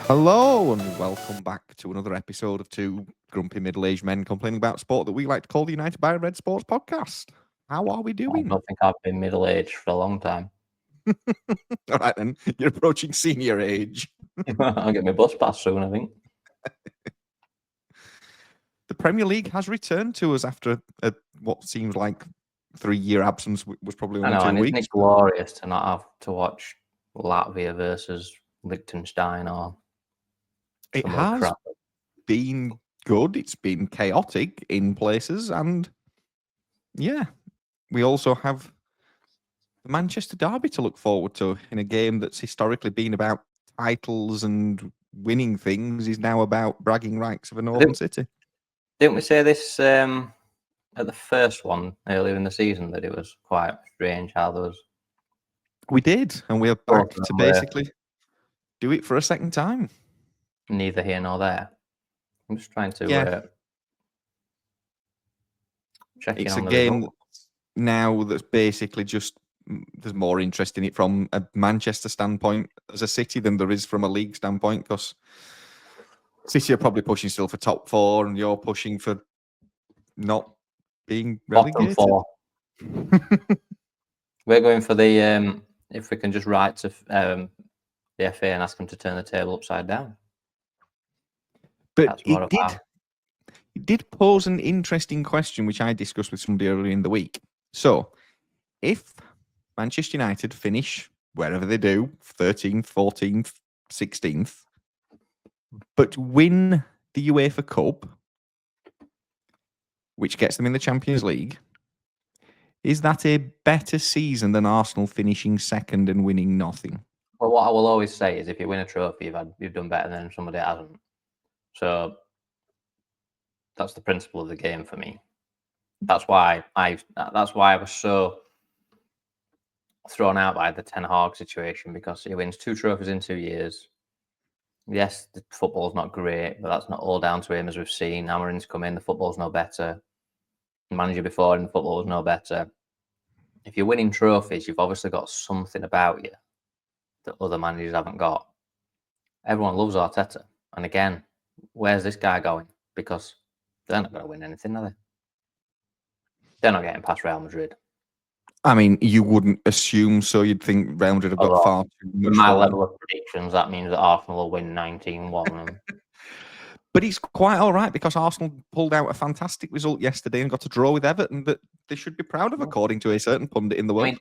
Hello and welcome back to another episode of two grumpy middle-aged men complaining about sport that we like to call the United by Red Sports Podcast. How are we I doing? don't think I've been middle-aged for a long time. All right then, you're approaching senior age. I'll get my bus pass soon, I think. The Premier League has returned to us after what seems like 3-year absence. Was probably I only know, 2 and isn't weeks. it glorious to not have to watch Latvia versus Liechtenstein or It some other has crap? been good. It's been chaotic in places, and yeah, we also have the Manchester Derby to look forward to in a game that's historically been about titles and winning things is now about bragging rights of a northern city. Didn't we say this at the first one earlier in the season that it was quite strange how there was... We did, and we're back to where basically do it for a second time. neither here nor there. I'm just trying to check It's in a on the game result. now that's basically just there's more interest in it from a Manchester standpoint as a city than there is from a league standpoint, because City are probably pushing still for top 4 and you're pushing for not being relegated. Bottom 4. We're going for the if we can just write to the FA and ask them to turn the table upside down. But it did pose an interesting question, which I discussed with somebody earlier in the week. So, if Manchester United finish wherever they do, 13th, 14th, 16th, but win the UEFA Cup, which gets them in the Champions League, is that a better season than Arsenal finishing second and winning nothing? Well, what I will always say is if you win a trophy, you've done better than somebody that hasn't. So that's the principle of the game for me. That's why I was so thrown out by the Ten Hag situation, because he wins 2 trophies in 2 years. Yes, the football's not great, but that's not all down to him, as we've seen. Amarin's come in, the football's no better. The manager before him, the football was no better. If you're winning trophies, you've obviously got something about you that other managers haven't got. Everyone loves Arteta. And again, where's this guy going? Because they're not going to win anything, are they? They're not getting past Real Madrid. I mean, you wouldn't assume so. You'd think Real Madrid have got far too much. With my level of predictions, that means that Arsenal will win 19-1. But it's quite all right, because Arsenal pulled out a fantastic result yesterday and got a draw with Everton that they should be proud of, according to a certain pundit in the world. I mean,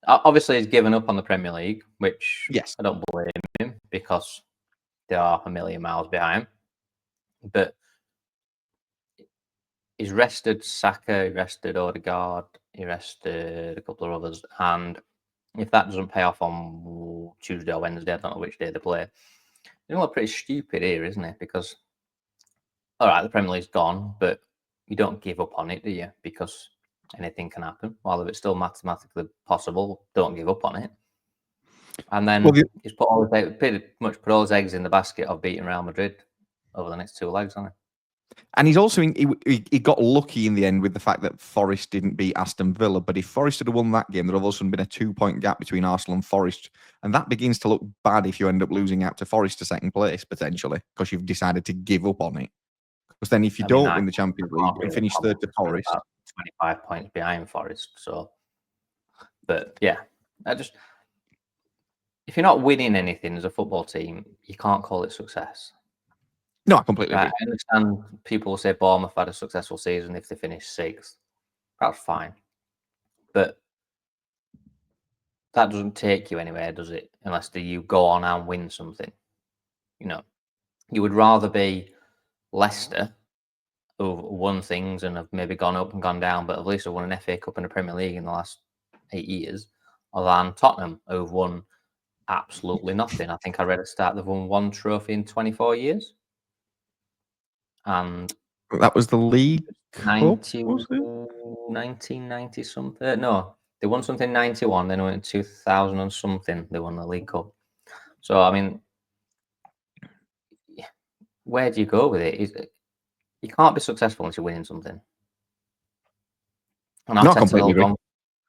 obviously, he's given up on the Premier League, which yes, I don't blame him, because they are a million miles behind. But he's rested Saka, he rested Odegaard, he rested a couple of others. And if that doesn't pay off on Tuesday or Wednesday, I don't know which day they play, it's all pretty stupid here, isn't it? Because, all right, the Premier League's gone, but you don't give up on it, do you? Because anything can happen. While if it's still mathematically possible, don't give up on it. And then he's pretty much put all his eggs in the basket of beating Real Madrid over the next 2 legs, hasn't he? And he's also he got lucky in the end with the fact that Forest didn't beat Aston Villa. But if Forest had won that game, there'd have also been a 2-point gap between Arsenal and Forest, and that begins to look bad if you end up losing out to Forest to second place potentially, because you've decided to give up on it. Because then if you don't win the Champions League and finish third to Forest, 25 points behind Forest. So, but yeah, if you're not winning anything as a football team, you can't call it success. No, I completely agree. I understand people will say Bournemouth had a successful season if they finish 6th. That's fine. But that doesn't take you anywhere, does it? Unless you go on and win something. You know, you would rather be Leicester, who've won things and have maybe gone up and gone down, but at least have won an FA Cup and a Premier League in the last 8 years, than Tottenham, who've won absolutely nothing. I think I read at the start they've won 1 trophy in 24 years. And that was the league 1990 something. No, they won something in 91, then went in 2000 and something. They won the League Cup. So I mean, where do you go with it? You can't be successful unless you're winning something. And not completely agree.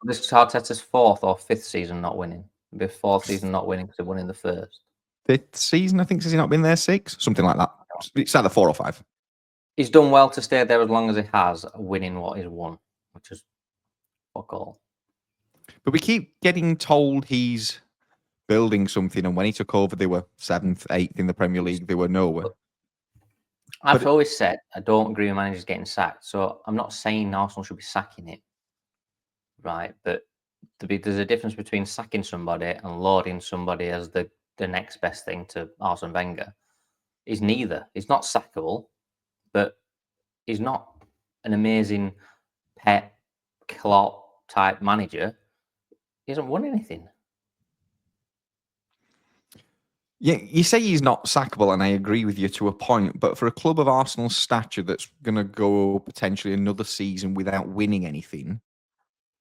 This is Arteta's 4th or 5th season not winning. It'll be 4th season not winning because they won in the 1st. 5th season, I think. Has he not been there 6? Something like that. It's either 4 or 5. He's done well to stay there as long as he has, winning what he's won, which is fuck all. But we keep getting told he's building something, and when he took over, they were 7th, 8th in the Premier League. They were nowhere. I've always said I don't agree with managers getting sacked, so I'm not saying Arsenal should be sacking it, right? But there's a difference between sacking somebody and lauding somebody as the next best thing to Arsene Wenger. He's neither. He's not sackable, but he's not an amazing Pep Klopp type manager. He hasn't won anything. Yeah, you say he's not sackable, and I agree with you to a point. But for a club of Arsenal's stature that's going to go potentially another season without winning anything,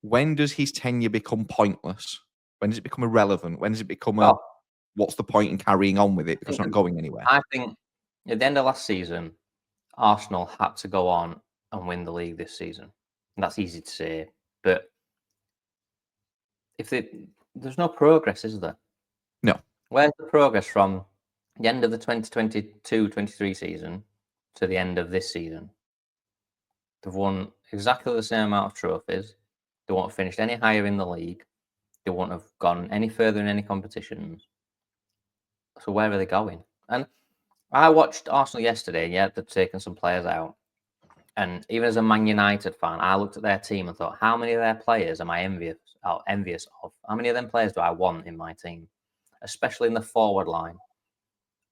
when does his tenure become pointless? When does it become irrelevant? When does it become what's the point in carrying on with it because it's not going anywhere? I think at the end of last season, Arsenal had to go on and win the league this season. And that's easy to say, but there's no progress, is there? No. Where's the progress from the end of the 2022-23 season to the end of this season? They've won exactly the same amount of trophies. They won't have finished any higher in the league. They won't have gone any further in any competitions. So where are they going? And I watched Arsenal yesterday, yeah, they've taken some players out. And even as a Man United fan, I looked at their team and thought, how many of their players am I envious of? How many of them players do I want in my team? Especially in the forward line.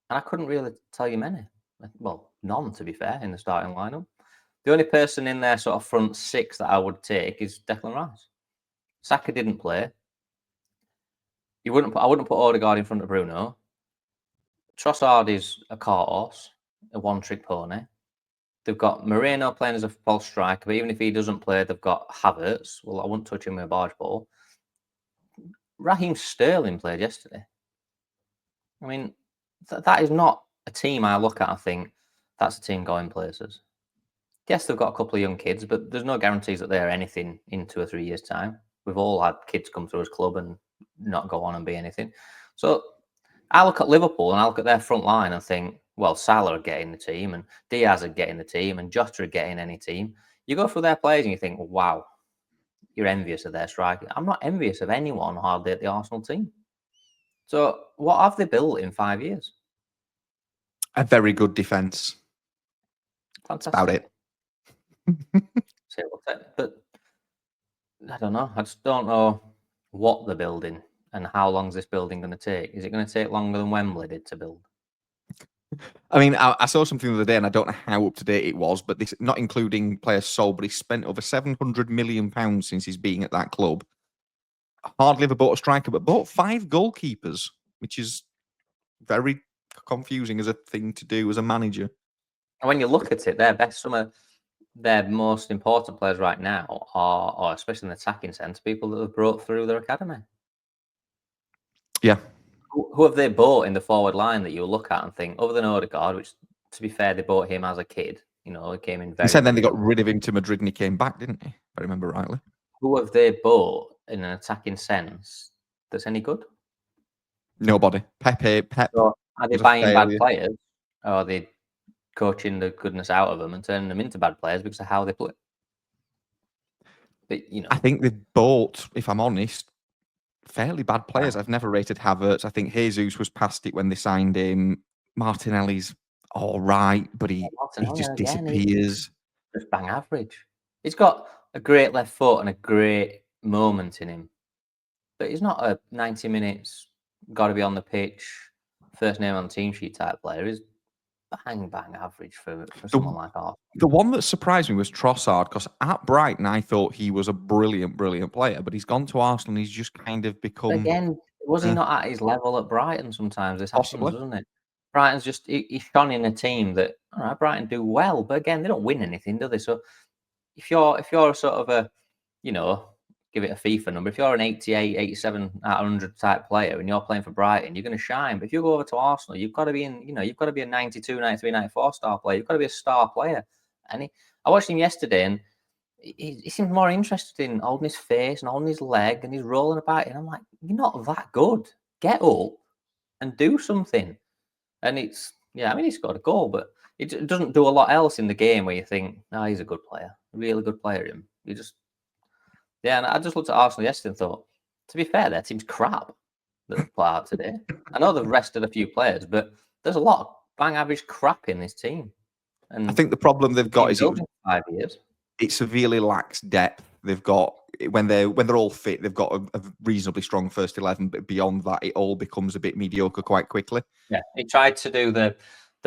And I couldn't really tell you many. Well, none, to be fair, in the starting lineup. The only person in their sort of front 6 that I would take is Declan Rice. Saka didn't play. I wouldn't put Odegaard in front of Bruno. Trossard is a cart horse, a one-trick pony. They've got Moreno playing as a false striker, but even if he doesn't play, they've got Havertz. Well, I wouldn't touch him with a barge ball. Raheem Sterling played yesterday. I mean, that is not a team I look at and think, that's a team going places. Yes, they've got a couple of young kids, but there's no guarantees that they're anything in 2 or 3 years' time. We've all had kids come through his club and not go on and be anything. So I look at Liverpool and I look at their front line and think, well, Salah are getting the team and Diaz are getting the team and Jota are getting any team. You go through their players and you think, wow, you're envious of their striking. I'm not envious of anyone hardly at the Arsenal team. So what have they built in 5 years? A very good defence. Fantastic. About it. But I don't know. I just don't know what they're building and how long is this building going to take. Is it going to take longer than Wembley did to build? I mean, I saw something the other day, and I don't know how up to date it was, but this, not including players sold, but he spent over £700 million since he's been at that club. Hardly ever bought a striker, but bought 5 goalkeepers, which is very confusing as a thing to do as a manager. And when you look at it, some of their most important players right now are, or especially in the attacking sense, people that have brought through their academy. Yeah. Who have they bought in the forward line that you look at and think, other than Odegaard, which, to be fair, they bought him as a kid. You know, he came in very. He said then they got rid of him to Madrid and he came back, didn't he? If I remember rightly. Who have they bought in an attacking sense that's any good? Nobody. Pep. So are they buying bad players, or are they coaching the goodness out of them and turning them into bad players because of how they play? But, you know, I think they bought, if I'm honest, fairly bad players. I've never rated Havertz. I think Jesus was past it when they signed him. Martinelli's all right, but he just disappears. Just bang average. He's got a great left foot and a great moment in him, but he's not a 90 minutes, got to be on the pitch, first name on the team sheet type player. He's bang average for someone like that. The one that surprised me was Trossard, because at Brighton I thought he was a brilliant player, but he's gone to Arsenal and he's just kind of become. Again, was he not at his level at Brighton? Sometimes this happens, doesn't it? Brighton's just he's shone in a team that, all right, Brighton do well, but again, they don't win anything, do they? So if you're sort of a, you know, give it a FIFA number, if you're an 88, 87 out of 100 type player and you're playing for Brighton, you're going to shine. But if you go over to Arsenal, you've got to be you've got to be a 92, 93, 94 star player. You've got to be a star player. And I watched him yesterday and he seemed more interested in holding his face and holding his leg and he's rolling about. And I'm like, you're not that good. Get up and do something. And it's, yeah, I mean, he scored a goal, but it doesn't do a lot else in the game where you think, no, he's a good player, a really good player. Him, you just, yeah. And I just looked at Arsenal yesterday and thought, to be fair, their team's crap that they've put out today. I know they've rested a few players, but there's a lot of bang average crap in this team. And I think the problem they've got is building 5 years. it severely lacks depth. They've got when they're all fit, they've got a reasonably strong first 11, but beyond that, it all becomes a bit mediocre quite quickly. Yeah, he tried to do the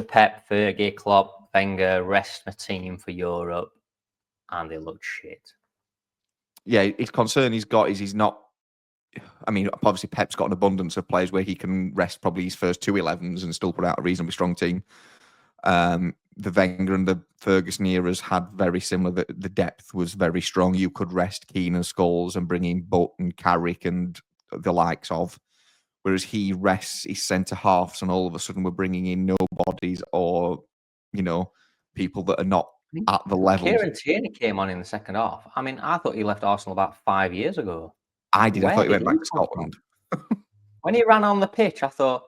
Pep, Fergie, Klopp, Wenger rest a team for Europe, and they looked shit. Yeah, his concern he's got is he's not. I mean, obviously Pep's got an abundance of players where he can rest probably his first 2 11s and still put out a reasonably strong team. The Wenger and the Ferguson eras had very similar. The depth was very strong. You could rest Keane and Scholes and bring in Butt and Carrick and the likes of. Whereas he rests his centre halves, and all of a sudden we're bringing in nobodies or, people that are not at the level. Kieran Tierney came on in the second half. I mean, I thought he left Arsenal about 5 years ago. I did. I thought he went back to Scotland. When he ran on the pitch, I thought,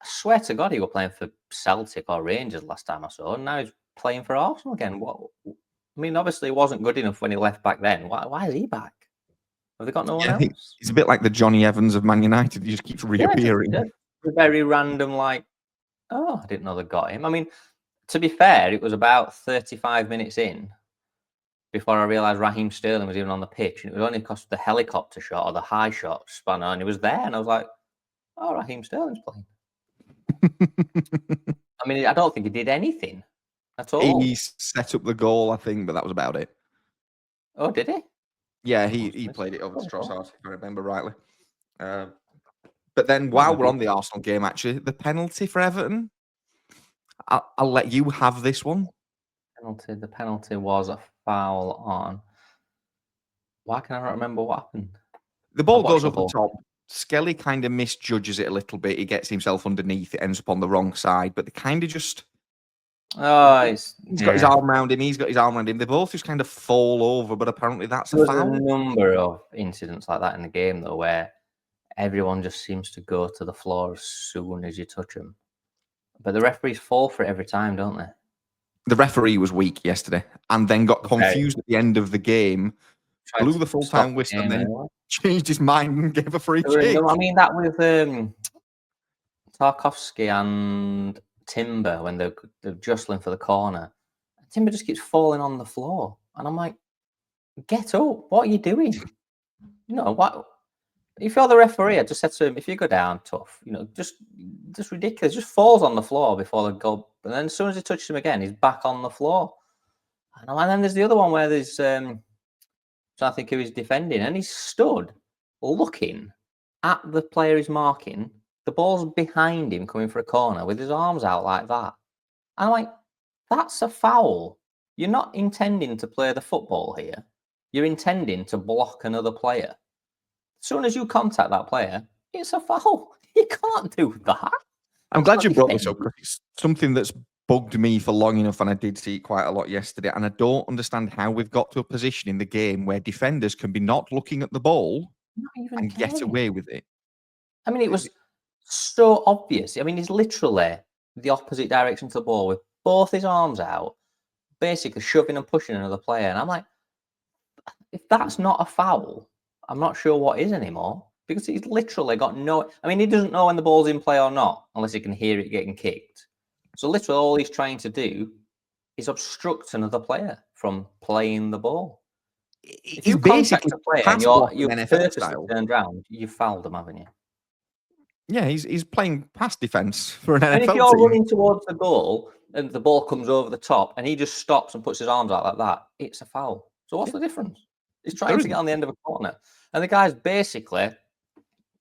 I swear to God, he was playing for Celtic or Rangers last time I saw, and now he's playing for Arsenal again. What? I mean, obviously, he wasn't good enough when he left back then. Why is he back? Have they got no one else? He's a bit like the Johnny Evans of Man United. He just keeps reappearing. Yeah, very random, like, oh, I didn't know they got him. I mean, to be fair, it was about 35 minutes in before I realised Raheem Sterling was even on the pitch, and it was only because of the helicopter shot or the high shot spanner, and he was there, and I was like, oh, Raheem Sterling's playing. I mean, I don't think he did anything at all. He set up the goal, I think, but that was about it. Oh, did he? Yeah, he played it over to Trossard, if I remember rightly. But then, while we're on the Arsenal game, actually, the penalty for Everton, I'll let you have this one. The penalty was a foul on. Why can I not remember what happened? The ball goes over the top. Skelly kind of misjudges it a little bit. He gets himself underneath. It ends up on the wrong side. But they kind of just... he's got his arm around him. He's got his arm around him. They both just kind of fall over. But apparently that's a foul. There's a number of incidents like that in the game, though, where everyone just seems to go to the floor as soon as you touch them. But the referees fall for it every time, don't they? The referee was weak yesterday and then got confused at the end of the game, blew the full-time whistle, and then changed his mind and gave a free kick. I mean, that with Tarkovsky and Timber when they're jostling for the corner. Timber just keeps falling on the floor. And I'm like, get up. What are you doing? What? If you're the referee, I just said to him, if you go down tough, just ridiculous. Just falls on the floor before the goal. And then as soon as he touches him again, he's back on the floor. And then there's the other one where there's, so I think he was defending, and he's stood looking at the player he's marking. The ball's behind him coming for a corner with his arms out like that. And I'm like, that's a foul. You're not intending to play the football here. You're intending to block another player. As soon as you contact that player, it's a foul. You can't do that. I'm glad you brought this up, because it's something that's bugged me for long enough, and I did see it quite a lot yesterday. And I don't understand how we've got to a position in the game where defenders can be not looking at the ball and get away with it. I mean, it was so obvious. I mean, he's literally the opposite direction to the ball with both his arms out, basically shoving and pushing another player. And I'm like, if that's not a foul, I'm not sure what is anymore, because he's literally got no... I mean, he doesn't know when the ball's in play or not, unless he can hear it getting kicked. So literally all he's trying to do is obstruct another player from playing the ball. If you contact a player and you're purposely turned around, you've fouled them, haven't you? Yeah, he's playing pass defence for an NFL team. And if you're running towards the goal and the ball comes over the top and he just stops and puts his arms out like that, it's a foul. So what's the difference? He's trying to get on the end of a corner. And the guy's basically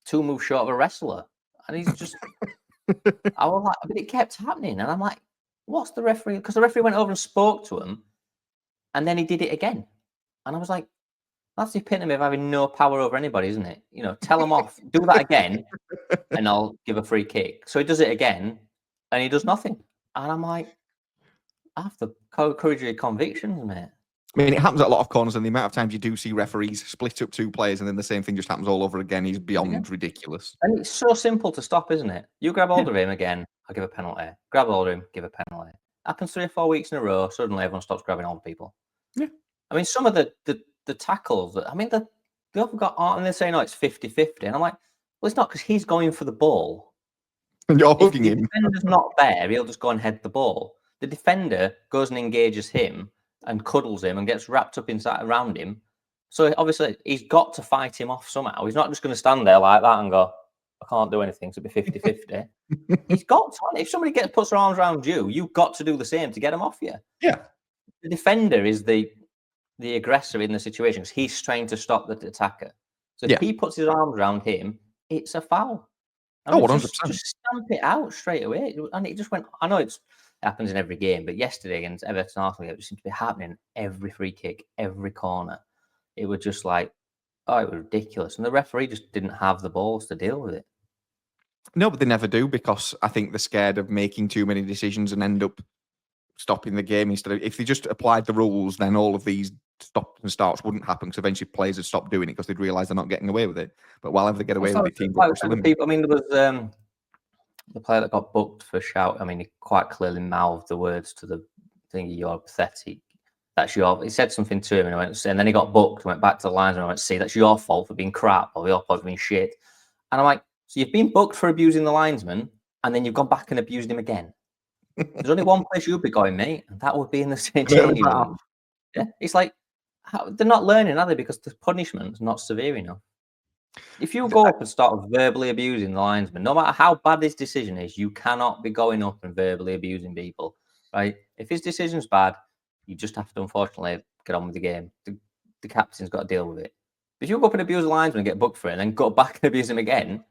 2 moves short of a wrestler. And he's just... I was like, but it kept happening. And I'm like, what's the referee? Because the referee went over and spoke to him. And then he did it again. And I was like, that's the epitome of having no power over anybody, isn't it? Tell him off, do that again, and I'll give a free kick. So he does it again, and he does nothing. And I'm like, I have to encourage your convictions, mate. I mean, it happens at a lot of corners, and the amount of times you do see referees split up two players, and then the same thing just happens all over again is beyond ridiculous. And it's so simple to stop, isn't it? You grab hold of him again, I'll give a penalty. Grab hold of him, give a penalty. Happens 3 or 4 weeks in a row. Suddenly, everyone stops grabbing hold of people. Yeah. I mean, some of the tackles that they often got on, and they're saying, "Oh, it's 50-50," and I'm like, well, it's not because he's going for the ball. And you're If hugging the him. defender's not there, he'll just go and head the ball. The defender goes and engages him and cuddles him and gets wrapped up inside around him. So obviously he's got to fight him off somehow. He's not just going to stand there like that and go, I can't do anything, so it'll be 50-50. He's got to. If somebody puts their arms around you, you've got to do the same to get him off you. Yeah. The defender is the aggressor in the situation because he's trying to stop the attacker. So if he puts his arms around him, it's a foul. I mean, 100%. Just stamp it out straight away. And it just went, I know it happens in every game, but yesterday against Everton Arsenal, it seemed to be happening every free kick, every corner. It was just like, oh, it was ridiculous. And the referee just didn't have the balls to deal with it. No, but they never do because I think they're scared of making too many decisions and end up stopping the game instead of if they just applied the rules, then all of these stops and starts wouldn't happen because eventually players would stop doing it because they'd realise they're not getting away with it. But while ever they get away with it, teams will push the limit. People, I mean, there was the player that got booked for shout. I mean, he quite clearly mouthed the words to the thing, "You're pathetic. That's your." He said something to him, and then he got booked and went back to the lines and went, "See, that's your fault for being crap or your fault for being shit." And I'm like, so you've been booked for abusing the linesman, and then you've gone back and abused him again. There's only one place you'd be going, mate, and that would be in the same changing room. Yeah, it's like they're not learning, are they? Because the punishment's not severe enough. If you go up and start verbally abusing the linesman, no matter how bad his decision is, you cannot be going up and verbally abusing people, right? If his decision's bad, you just have to, unfortunately, get on with the game. The captain's got to deal with it. If you go up and abuse the linesman and get booked for it and then go back and abuse him again,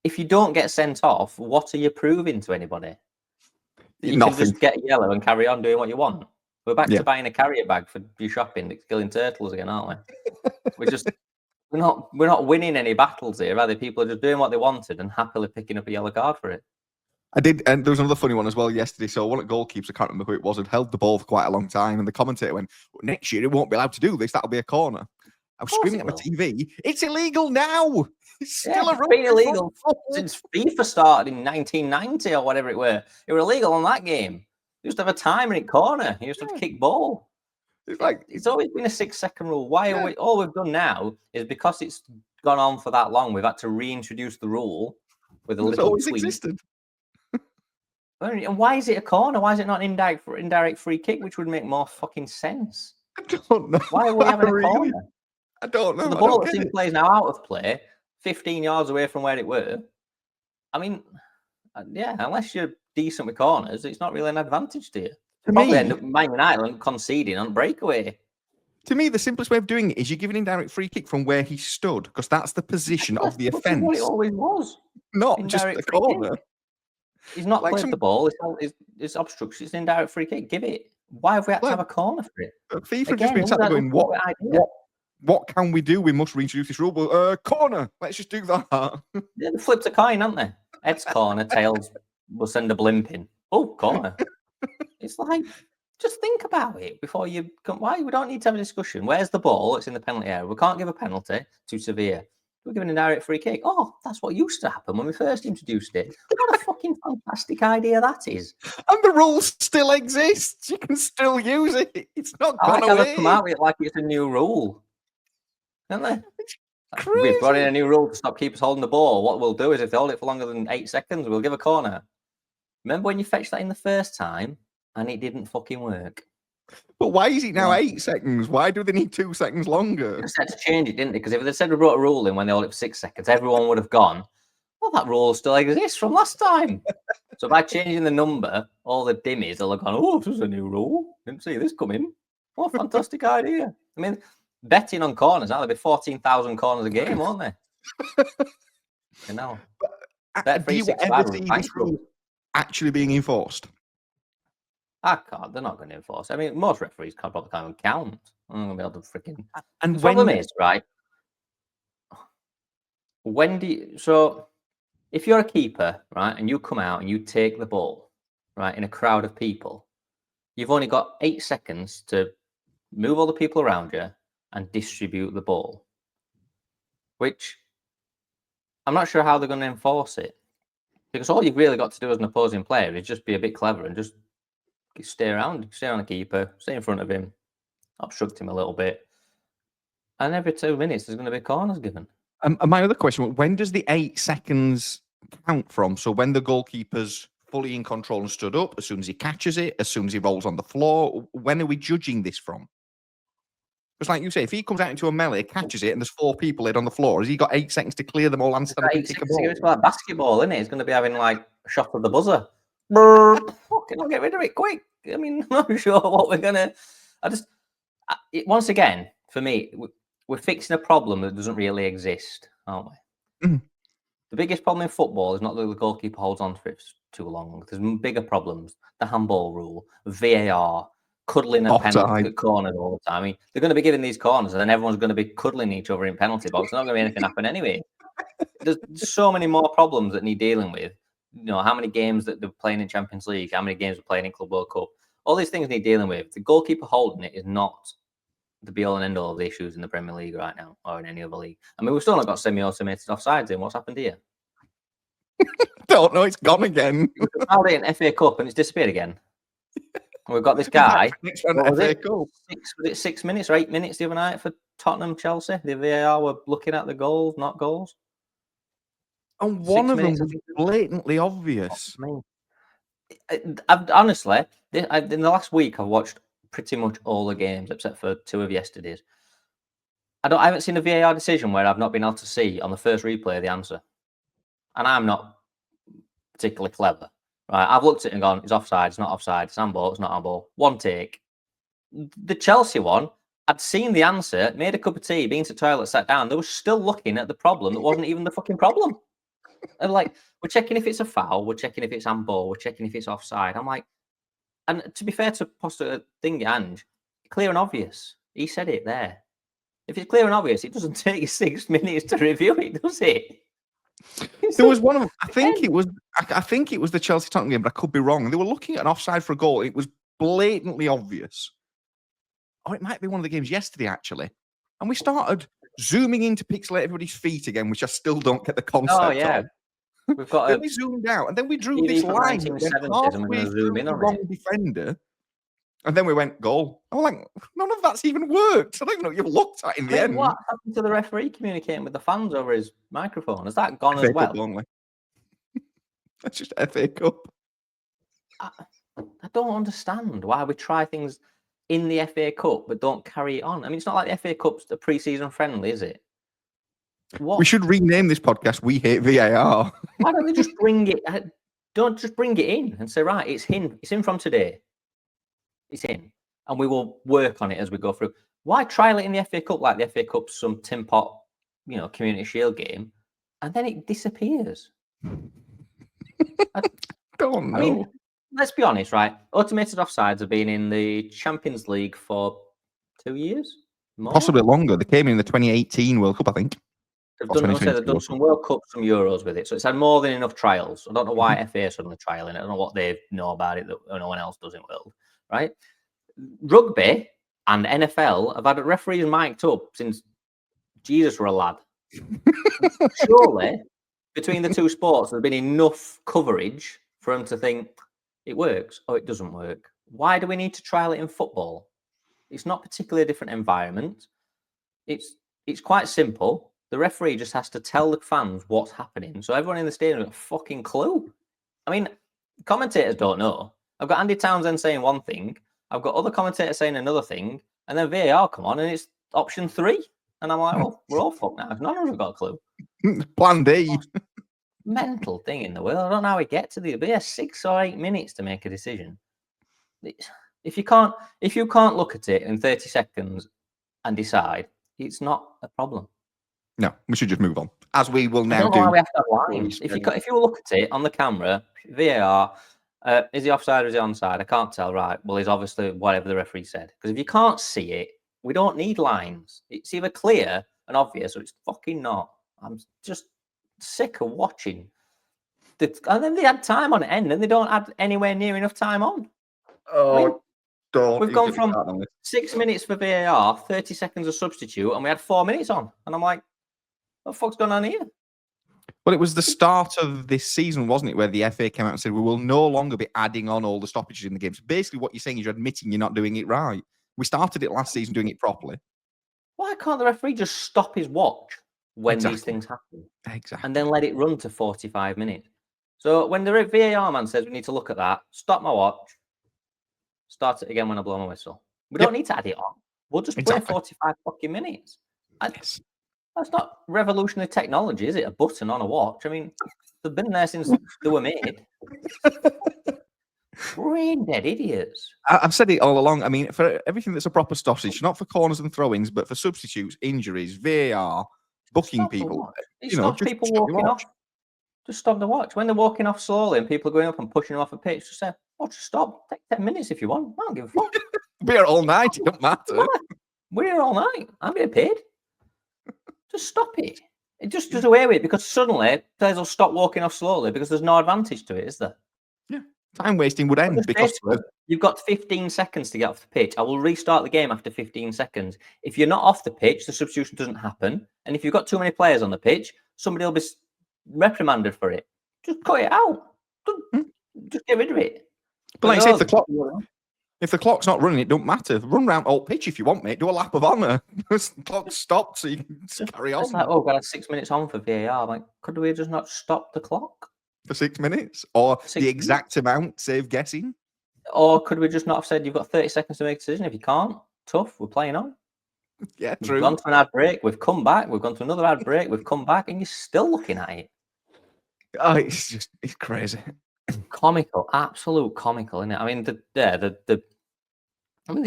if you don't get sent off, what are you proving to anybody? You can just get yellow and carry on doing what you want. We're back to buying a carrier bag for your shopping, killing turtles again, aren't we? We're not winning any battles here, rather people are just doing what they wanted and happily picking up a yellow card for it. I did, and there was another funny one as well yesterday. So one of the goalkeepers, I can't remember who it was, had held the ball for quite a long time, and the commentator went, "Next year it won't be allowed to do this. That'll be a corner." I was screaming at my TV, "It's illegal now! It's still it's been illegal since FIFA started in 1990 or whatever it were. It were illegal on that game. You used to have a timer in corner. You used to have to kick ball. It's like it's always been a 6-second rule. Why are we? All we've done now is because it's gone on for that long. We've had to reintroduce the rule with a little tweak. Existed. And why is it a corner? Why is it not an indirect free kick, which would make more fucking sense? I don't know. Why are we having a corner? I don't know. So the ball that's in play is now out of play, 15 yards away from where it were. I mean, yeah, unless you're decent with corners, it's not really an advantage to you. Probably end up Man United conceding on breakaway. To me, the simplest way of doing it is you give an indirect free kick from where he stood, because that's the position of the offence. What it always was. Not indirect just the corner. He's not played the ball. It's obstruction. It's an indirect free kick. Give it. Why have we had to have a corner for it? FIFA just been sat there going, what can we do? We must reintroduce this rule. But corner. Let's just do that. Yeah, they flipped a coin, haven't they? Head's corner, tails will send a blimp in. Oh, corner. It's like, just think about it before you come. Why? We don't need to have a discussion. Where's the ball? It's in the penalty area. We can't give a penalty. Too severe. We're giving a direct free kick. Oh, that's what used to happen when we first introduced it. What a fucking fantastic idea that is. And the rule still exists. You can still use it. It's not gone away. They've come out with it like it's a new rule. Haven't they? It's crazy. We've brought in a new rule to stop keepers holding the ball. What we'll do is if they hold it for longer than 8 seconds, we'll give a corner. Remember when you fetched that in the first time and it didn't fucking work? But why is it now 8 seconds? Why do they need 2 seconds longer? They just had to change it, didn't they? Because if they said we brought a rule in when they hold it for 6 seconds, everyone would have gone, well, that rule still exists from last time. So by changing the number, all the dimmies will have gone, oh, this is a new rule. Didn't see this coming. What a fantastic idea. I mean, betting on corners, now there'll be 14,000 corners a game, won't they? You know. Do you ever see this rule actually being enforced? I can't. They're not going to enforce it. I mean, most referees probably can't even count. I'm going to be able to freaking. And the problem is, right? So if you're a keeper, right, and you come out and you take the ball, right, in a crowd of people, you've only got 8 seconds to move all the people around you, and distribute the ball. Which I'm not sure how they're going to enforce it. Because all you've really got to do as an opposing player is just be a bit clever and just stay around the keeper, stay in front of him, obstruct him a little bit. And every 2 minutes, there's going to be corners given. And my other question, when does the 8 seconds count from? So when the goalkeeper's fully in control and stood up, as soon as he catches it, as soon as he rolls on the floor, when are we judging this from? Because like you say, if he comes out into a melee, catches it, and there's 4 people on the floor, has he got 8 seconds to clear them all and stand up and kick a ball? It's like basketball, isn't it? It's going to be having like a shot of the buzzer. Fucking, I'll get rid of it quick. I mean, I'm not sure what we're going to... once again, for me, we're fixing a problem that doesn't really exist, aren't we? Mm. The biggest problem in football is not that the goalkeeper holds on for it too long. There's bigger problems. The handball rule, VAR, cuddling a penalty corner all the time. I mean, they're going to be giving these corners and then everyone's going to be cuddling each other in penalty box. There's not going to be anything happen anyway. There's so many more problems that need dealing with. You know, how many games that they're playing in Champions League, how many games they're playing in Club World Cup. All these things need dealing with. The goalkeeper holding it is not the be all and end all of the issues in the Premier League right now or in any other league. I mean, we've still not got semi-automated offsides in. What's happened here? Don't know. It's gone again. We found it in FA Cup and it's disappeared again. And we've got this guy. Next round FA Cup. Was it 6 minutes or 8 minutes the other night for Tottenham Chelsea? The VAR were looking at the goals, not goals. And one of them was blatantly obvious. Honestly, in the last week, I've watched pretty much all the games except for 2 of yesterday's. I haven't seen a VAR decision where I've not been able to see on the first replay the answer. And I'm not particularly clever. Right, I've looked at it and gone, it's offside, it's not offside, it's handball, it's not handball. One take. The Chelsea one, I'd seen the answer, made a cup of tea, been to the toilet, sat down. They were still looking at the problem that wasn't even the fucking problem. And like, we're checking if it's a foul, we're checking if it's handball, we're checking if it's offside. I'm like, and to be fair to Poster Thingy and clear and obvious. He said it there. If it's clear and obvious, it doesn't take you 6 minutes to review it, does it? There was one of them. I think it was the Chelsea Tottenham game, but I could be wrong. They were looking at an offside for a goal. It was blatantly obvious. Oh, it might be one of the games yesterday, actually. And we started zooming in to pixelate everybody's feet again, which I still don't get the concept Oh, yeah. of. We've got then we zoomed out, and then we drew this line halfway through the wrong defender. And then we went, goal. I'm like, none of that's even worked. I don't even know what you've looked at in the end. What happened to the referee communicating with the fans over his microphone? Has that gone as well? Only. That's just FA Cup. I don't understand why we try things in the FA Cup but don't carry it on. I mean, it's not like the FA Cup's a pre-season friendly, is it? What? We should rename this podcast We Hate VAR. Why don't they just bring it? Don't just bring it in and say, right, it's in from today. It's in, and we will work on it as we go through. Why trial it in the FA Cup like the FA Cup's some tin pot, Community Shield game, and then it disappears? I don't know. I mean, let's be honest, right? Automated offsides have been in the Champions League for 2 years, more? Possibly longer. They came in the 2018 World Cup, I think. They've done some World Cups, some Euros with it, so it's had more than enough trials. I don't know why FA are suddenly trialing it. I don't know what they know about it that no one else does in the world. Right? Rugby and NFL have had referees mic'd up since Jesus were a lad. Surely, between the two sports, there's been enough coverage for them to think it works or it doesn't work. Why do we need to trial it in football? It's not particularly a different environment. It's quite simple. The referee just has to tell the fans what's happening, so everyone in the stadium has got a fucking clue. I mean, commentators don't know. I've got Andy Townsend saying one thing, I've got other commentators saying another thing, and then VAR come on and it's option 3. And I'm like, well, we're all fucked now. If none of us have got a clue. Plan D. Mental thing in the world. I don't know how we get to but yeah, 6 or 8 minutes to make a decision. If you can't look at it in 30 seconds and decide, it's not a problem. No, we should just move on. As we will now do. Why we have to have lines. If you look at it on the camera, VAR, is he offside or is he onside? I can't tell. Right. Well, he's obviously whatever the referee said. Because if you can't see it, we don't need lines. It's either clear and obvious or it's fucking not. I'm just sick of watching. And then they add time on end and they don't add anywhere near enough time on. Oh, Don't. We've You gone get me from started on this. 6 minutes for VAR, 30 seconds of substitute, and we had 4 minutes on. And I'm like, what the fuck's going on here? Well, it was the start of this season, wasn't it, where the FA came out and said we will no longer be adding on all the stoppages in the games. Basically, what you're saying is you're admitting you're not doing it right. We started it last season doing it properly. Why can't the referee just stop his watch when these things happen Exactly. and then let it run to 45 minutes? So when the VAR man says we need to look at that, stop my watch, start it again when I blow my whistle. We don't need to add it on. We'll just play 45 fucking minutes. Yes. That's not revolutionary technology, is it? A button on a watch. I mean, they've been there since they were made. Brain dead idiots. I've said it all along. I mean, for everything that's a proper sausage, not for corners and throw-ins, but for substitutes, injuries, VAR, booking Stop people. It You know, stops just people stop your walking watch. off. Just stop the watch. When they're walking off slowly and people are going up and pushing them off a pitch, just say, watch, stop. Take 10 minutes if you want. I don't give a fuck. Be here all night. It don't matter. We're here all night. I'm getting paid. Just stop it. It just does away with it because suddenly players will stop walking off slowly because there's no advantage to it, is there? Yeah. Time wasting would end because you've got 15 seconds to get off the pitch. I will restart the game after 15 seconds. If you're not off the pitch, the substitution doesn't happen. And if you've got too many players on the pitch, somebody will be reprimanded for it. Just cut it out. Just get rid of it. But like I say, if the clock's not running, it don't matter. Run round all pitch if you want, mate. Do a lap of honour. The clock stopped, so you can carry on. It's like, oh, we've got 6 minutes on for VAR. I'm like, could we just not stop the clock? For 6 minutes? Or the exact amount, save guessing? Or could we just not have said you've got 30 seconds to make a decision? If you can't, tough, we're playing on. Yeah, true. We've gone to an ad break, we've come back, we've gone to another ad break, we've come back, and you're still looking at it. Oh, it's crazy. Comical, absolute comical, isn't it? I mean, they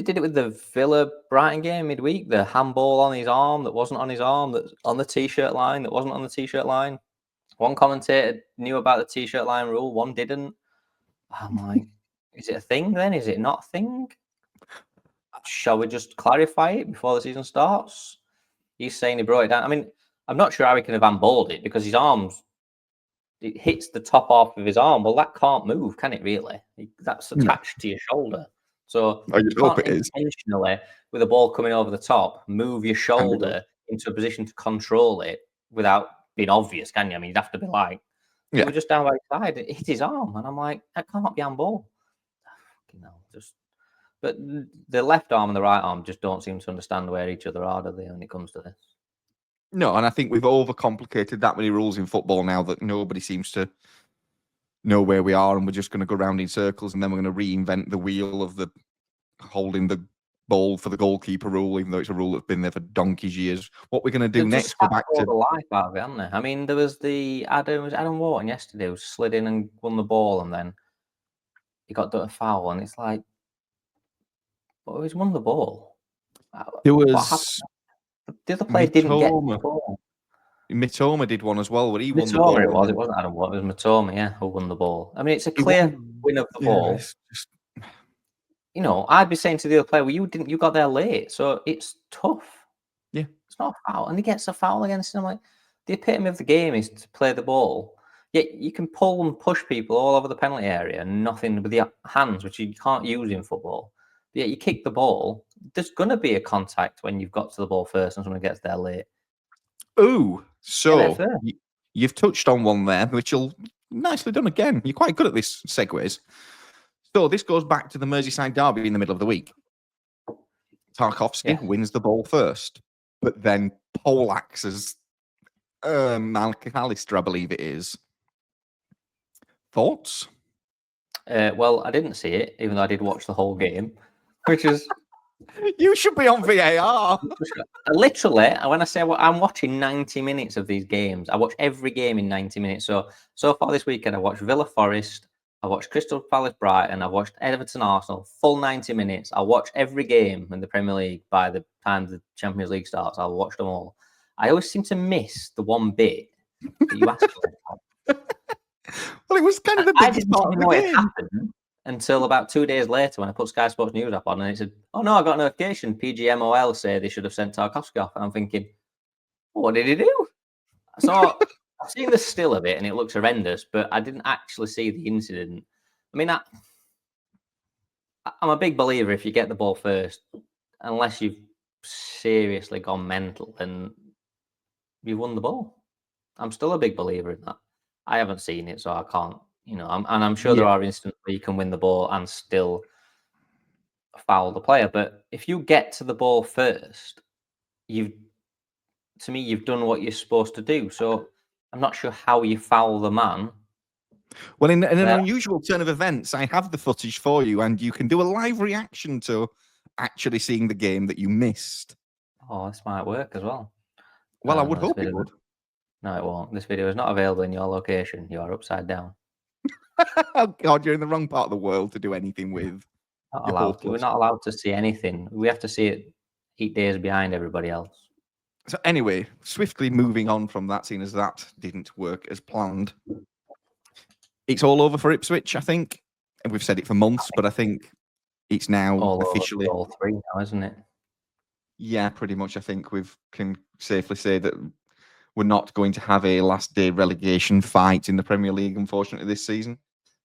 did it with the Villa Brighton game midweek. The handball on his arm that wasn't on his arm, that's on the t-shirt line that wasn't on the t-shirt line. One commentator knew about the t-shirt line rule, one didn't. I'm like, is it a thing then? Is it not a thing? Shall we just clarify it before the season starts? He's saying he brought it down. I mean, I'm not sure how he can have handballed it because his arms, it hits the top half of his arm. Well, that can't move, can it really? That's attached to your shoulder. So you can't intentionally, with a ball coming over the top, move your shoulder into a position to control it without being obvious, can you? I mean, you'd have to be like, we're just down by his side. It hit his arm. And I'm like, that can't be handball. But the left arm and the right arm just don't seem to understand where each other are, do they, when it comes to this? No, and I think we've overcomplicated that many rules in football now that nobody seems to know where we are, and we're just going to go round in circles, and then we're going to reinvent the wheel of the holding the ball for the goalkeeper rule, even though it's a rule that's been there for donkey's years. What we're going to do next? Go back to the life out of it, haven't they? I mean, there was Adam Wharton yesterday who slid in and won the ball, and then he got done a foul, and it's like, well, he's won the ball. There was the other player didn't get the ball. Mitoma did one as well, where he won the ball. It wasn't Adam Wharton, it was Mitoma, yeah, who won the ball. I mean, it's a clear win of the ball. You know, I'd be saying to the other player, well, you got there late, so it's tough. Yeah. It's not a foul. And he gets a foul against him. I'm like, the epitome of the game is to play the ball. Yet you can pull and push people all over the penalty area, nothing with the hands, which you can't use in football. But yet you kick the ball, there's going to be a contact when you've got to the ball first and someone gets there late. Ooh, so you've touched on one there, which you'll nicely done again. You're quite good at this segues. So this goes back to the Merseyside derby in the middle of the week. Tarkowski wins the ball first, but then poleaxes McAllister, I believe it is. Thoughts? Well, I didn't see it, even though I did watch the whole game, which is... You should be on VAR. Literally, when I say I'm watching 90 minutes of these games, I watch every game in 90 minutes. So far this weekend, I watched Villa Forest, I watched Crystal Palace Brighton, I watched Everton Arsenal, full 90 minutes. I watch every game in the Premier League by the time the Champions League starts. I'll watch them all. I always seem to miss the one bit that you asked for. Well, it was kind of the biggest part of the game. It happened until about 2 days later when I put Sky Sports News up on and it said, oh no, I got a notification. PGMOL say they should have sent Tarkowski off. And I'm thinking, what did he do? So I've seen the still of it and it looks horrendous, but I didn't actually see the incident. I mean, I'm a big believer if you get the ball first, unless you've seriously gone mental, then you've won the ball. I'm still a big believer in that. I haven't seen it, so I can't. I'm sure there Yeah. are instances where you can win the ball and still foul the player. But if you get to the ball first, you've done what you're supposed to do. So I'm not sure how you foul the man. Well, in an There. unusual turn of events, I have the footage for you, and you can do a live reaction to actually seeing the game that you missed. Oh, this might work as well. Well, I No, would this hope it video, would. no, it won't. This video is not available in your location. You are upside down. Oh God, you're in the wrong part of the world to do anything with. Not You're allowed to. We're hopeless. not allowed to see anything. We have to see it 8 days behind everybody else. So anyway, swiftly moving on from that, seeing as that didn't work as planned. It's all over for Ipswich, I think. And we've said it for months, but I think it's now All officially. over all three now, isn't it? Yeah, pretty much. I think we can safely say that we're not going to have a last day relegation fight in the Premier League, unfortunately, this season,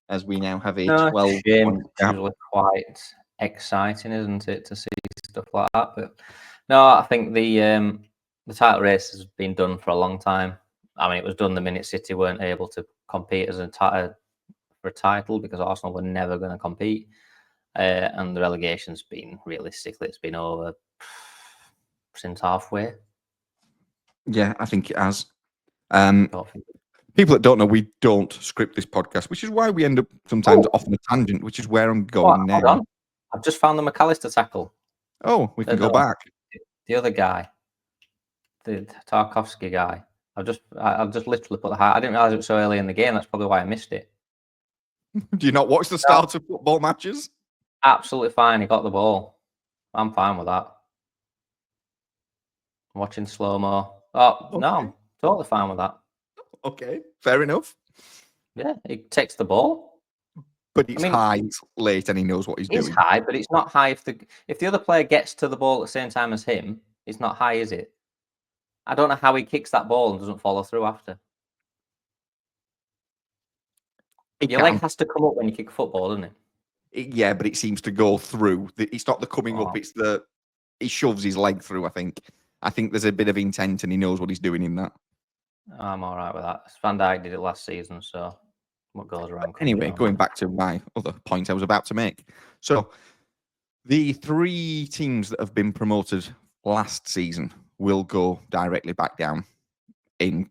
as we now have a No, 12 shame. point It's gap. usually quite exciting, isn't it, to see stuff like that? But no, I think the title race has been done for a long time. I mean, it was done the minute City weren't able to compete as for a title because Arsenal were never going to compete, and the relegation's been realistically it's been over since halfway. Yeah, I think it has. Don't think- People that don't know, we don't script this podcast, which is why we end up sometimes off on a tangent, which is where I'm going hold now. on. I've just found the McAllister tackle. Oh, we can go No, back. the other guy, the Tarkovsky guy. I've just literally put the height. I didn't realize it was so early in the game. That's probably why I missed it. Do you not watch the start of football matches? Absolutely fine. He got the ball. I'm fine with that. I'm watching slow mo. Oh no, I'm totally fine with that. Okay, fair enough. Yeah, he takes the ball. But it's high, it's late, and he knows what he's It's doing. high, but it's not high if the other player gets to the ball at the same time as him. It's not high, is it? I don't know how he kicks that ball and doesn't follow through after. Your leg has to come up when you kick a football, doesn't it? Yeah, but it seems to go through. It's not the coming up; it's he shoves his leg through. I think there's a bit of intent, and he knows what he's doing in that. I'm all right with that. Van Dijk did it last season, so what goes around? Anyway, going back to my other point I was about to make. So, the 3 teams that have been promoted last season will go directly back down in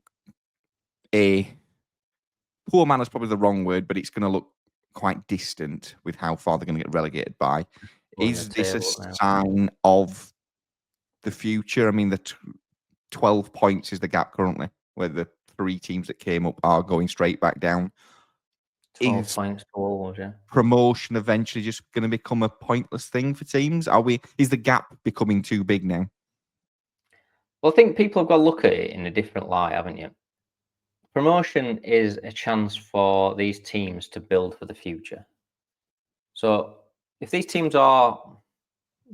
a poor manner is probably the wrong word, but it's going to look quite distant with how far they're going to get relegated by. Is this a sign of the future? I mean, the 12 points is the gap currently, where the 3 teams that came up are going straight back down. 12 points to Wolves, yeah. Promotion eventually just going to become a pointless thing for teams? Is the gap becoming too big now? Well, I think people have got to look at it in a different light, haven't you? Promotion is a chance for these teams to build for the future. So if these teams are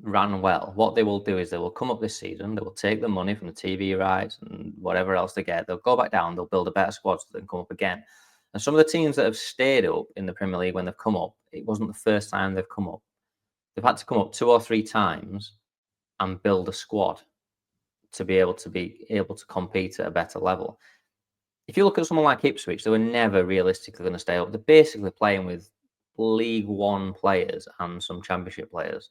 ran well, what they will do is they will come up this season, they will take the money from the TV rights and whatever else they get, they'll go back down, they'll build a better squad so they can come up again. And some of the teams that have stayed up in the Premier League when they've come up, it wasn't the first time they've come up. They've had to come up 2 or 3 times and build a squad to be able to compete at a better level. If you look at someone like Ipswich, they were never realistically going to stay up. They're basically playing with League One players and some Championship players.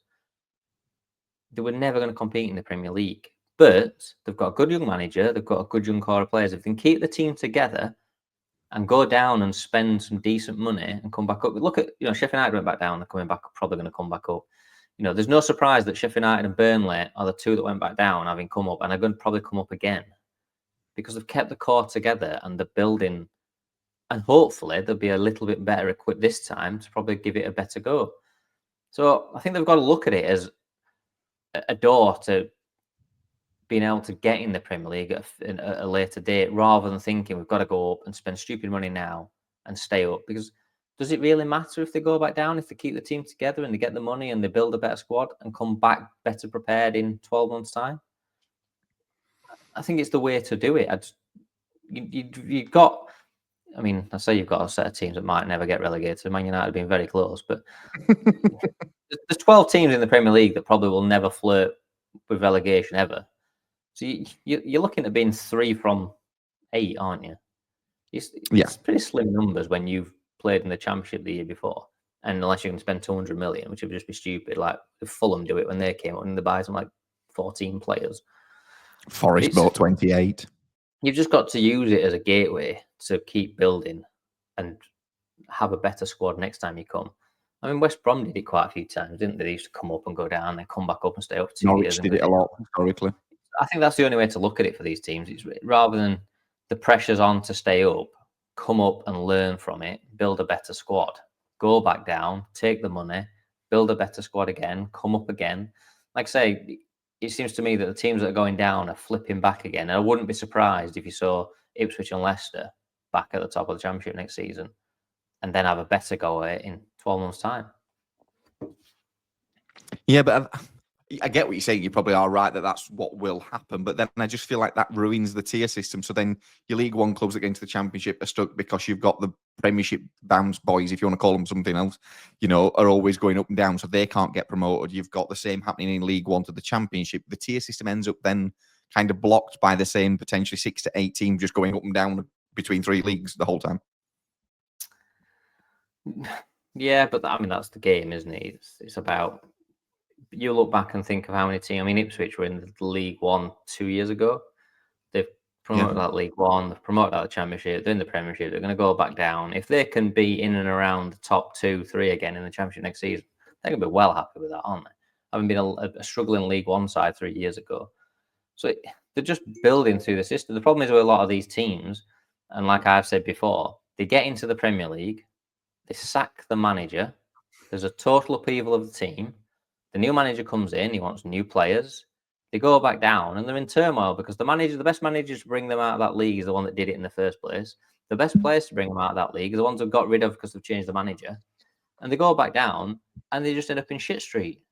They were never going to compete in the Premier League. But they've got a good young manager. They've got a good young core of players. If they can keep the team together and go down and spend some decent money and come back up. Look at, Sheffield United went back down. They're coming back, probably going to come back up. There's no surprise that Sheffield United and Burnley are the 2 that went back down, having come up, and are going to probably come up again because they've kept the core together and they're building. And hopefully they'll be a little bit better equipped this time to probably give it a better go. So I think they've got to look at it as a door to being able to get in the Premier League at a later date, rather than thinking we've got to go up and spend stupid money now and stay up. Because does it really matter if they go back down, if they keep the team together and they get the money and they build a better squad and come back better prepared in 12 months' time? I think it's the way to do it. You've got, I mean, I say you've got a set of teams that might never get relegated. Man United have been very close, but there's 12 teams in the Premier League that probably will never flirt with relegation ever. So you're looking at being 3 from 8, aren't you? It's pretty slim numbers when you've played in the Championship the year before. And unless you can spend 200 million, which would just be stupid. Like if Fulham do it when they came up and they buy some like 14 players. Forest bought 28. You've just got to use it as a gateway to keep building and have a better squad next time you come. I mean, West Brom did it quite a few times, didn't they? They used to come up and go down, then come back up and stay up for 2 Norwich years. did it a lot historically. I think that's the only way to look at it for these teams. It's rather than the pressure's on to stay up, come up and learn from it, build a better squad, go back down, take the money, build a better squad again, come up again. Like I say, it seems to me that the teams that are going down are flipping back again. And I wouldn't be surprised if you saw Ipswich and Leicester back at the top of the Championship next season and then have a better go at it in 12 months' time. Yeah, but I get what you're saying. You probably are right that that's what will happen. But then I just feel like that ruins the tier system. So then your League One clubs that get into the Championship are stuck because you've got the Premiership BAMS boys, if you want to call them something else, are always going up and down. So they can't get promoted. You've got the same happening in League One to the Championship. The tier system ends up then kind of blocked by the same potentially 6 to 8 teams just going up and down between 3 leagues the whole time. Yeah, but I mean, that's the game, isn't it? It's about... You look back and think of how many teams. I mean, Ipswich were in the League One 2 years ago. They've promoted that League One. They've promoted out the Championship. They're in the Premiership. They're going to go back down. If they can be in and around the top 2, 3 again in the Championship next season, they're going to be well happy with that, aren't they? Having been a struggling League One side 3 years ago. So they're just building through the system. The problem is with a lot of these teams, and like I've said before, they get into the Premier League, they sack the manager. There's a total upheaval of the team. The new manager comes in, he wants new players. They go back down and they're in turmoil because the best managers to bring them out of that league is the one that did it in the first place. The best players to bring them out of that league are the ones who got rid of because they've changed the manager. And they go back down and they just end up in shit street.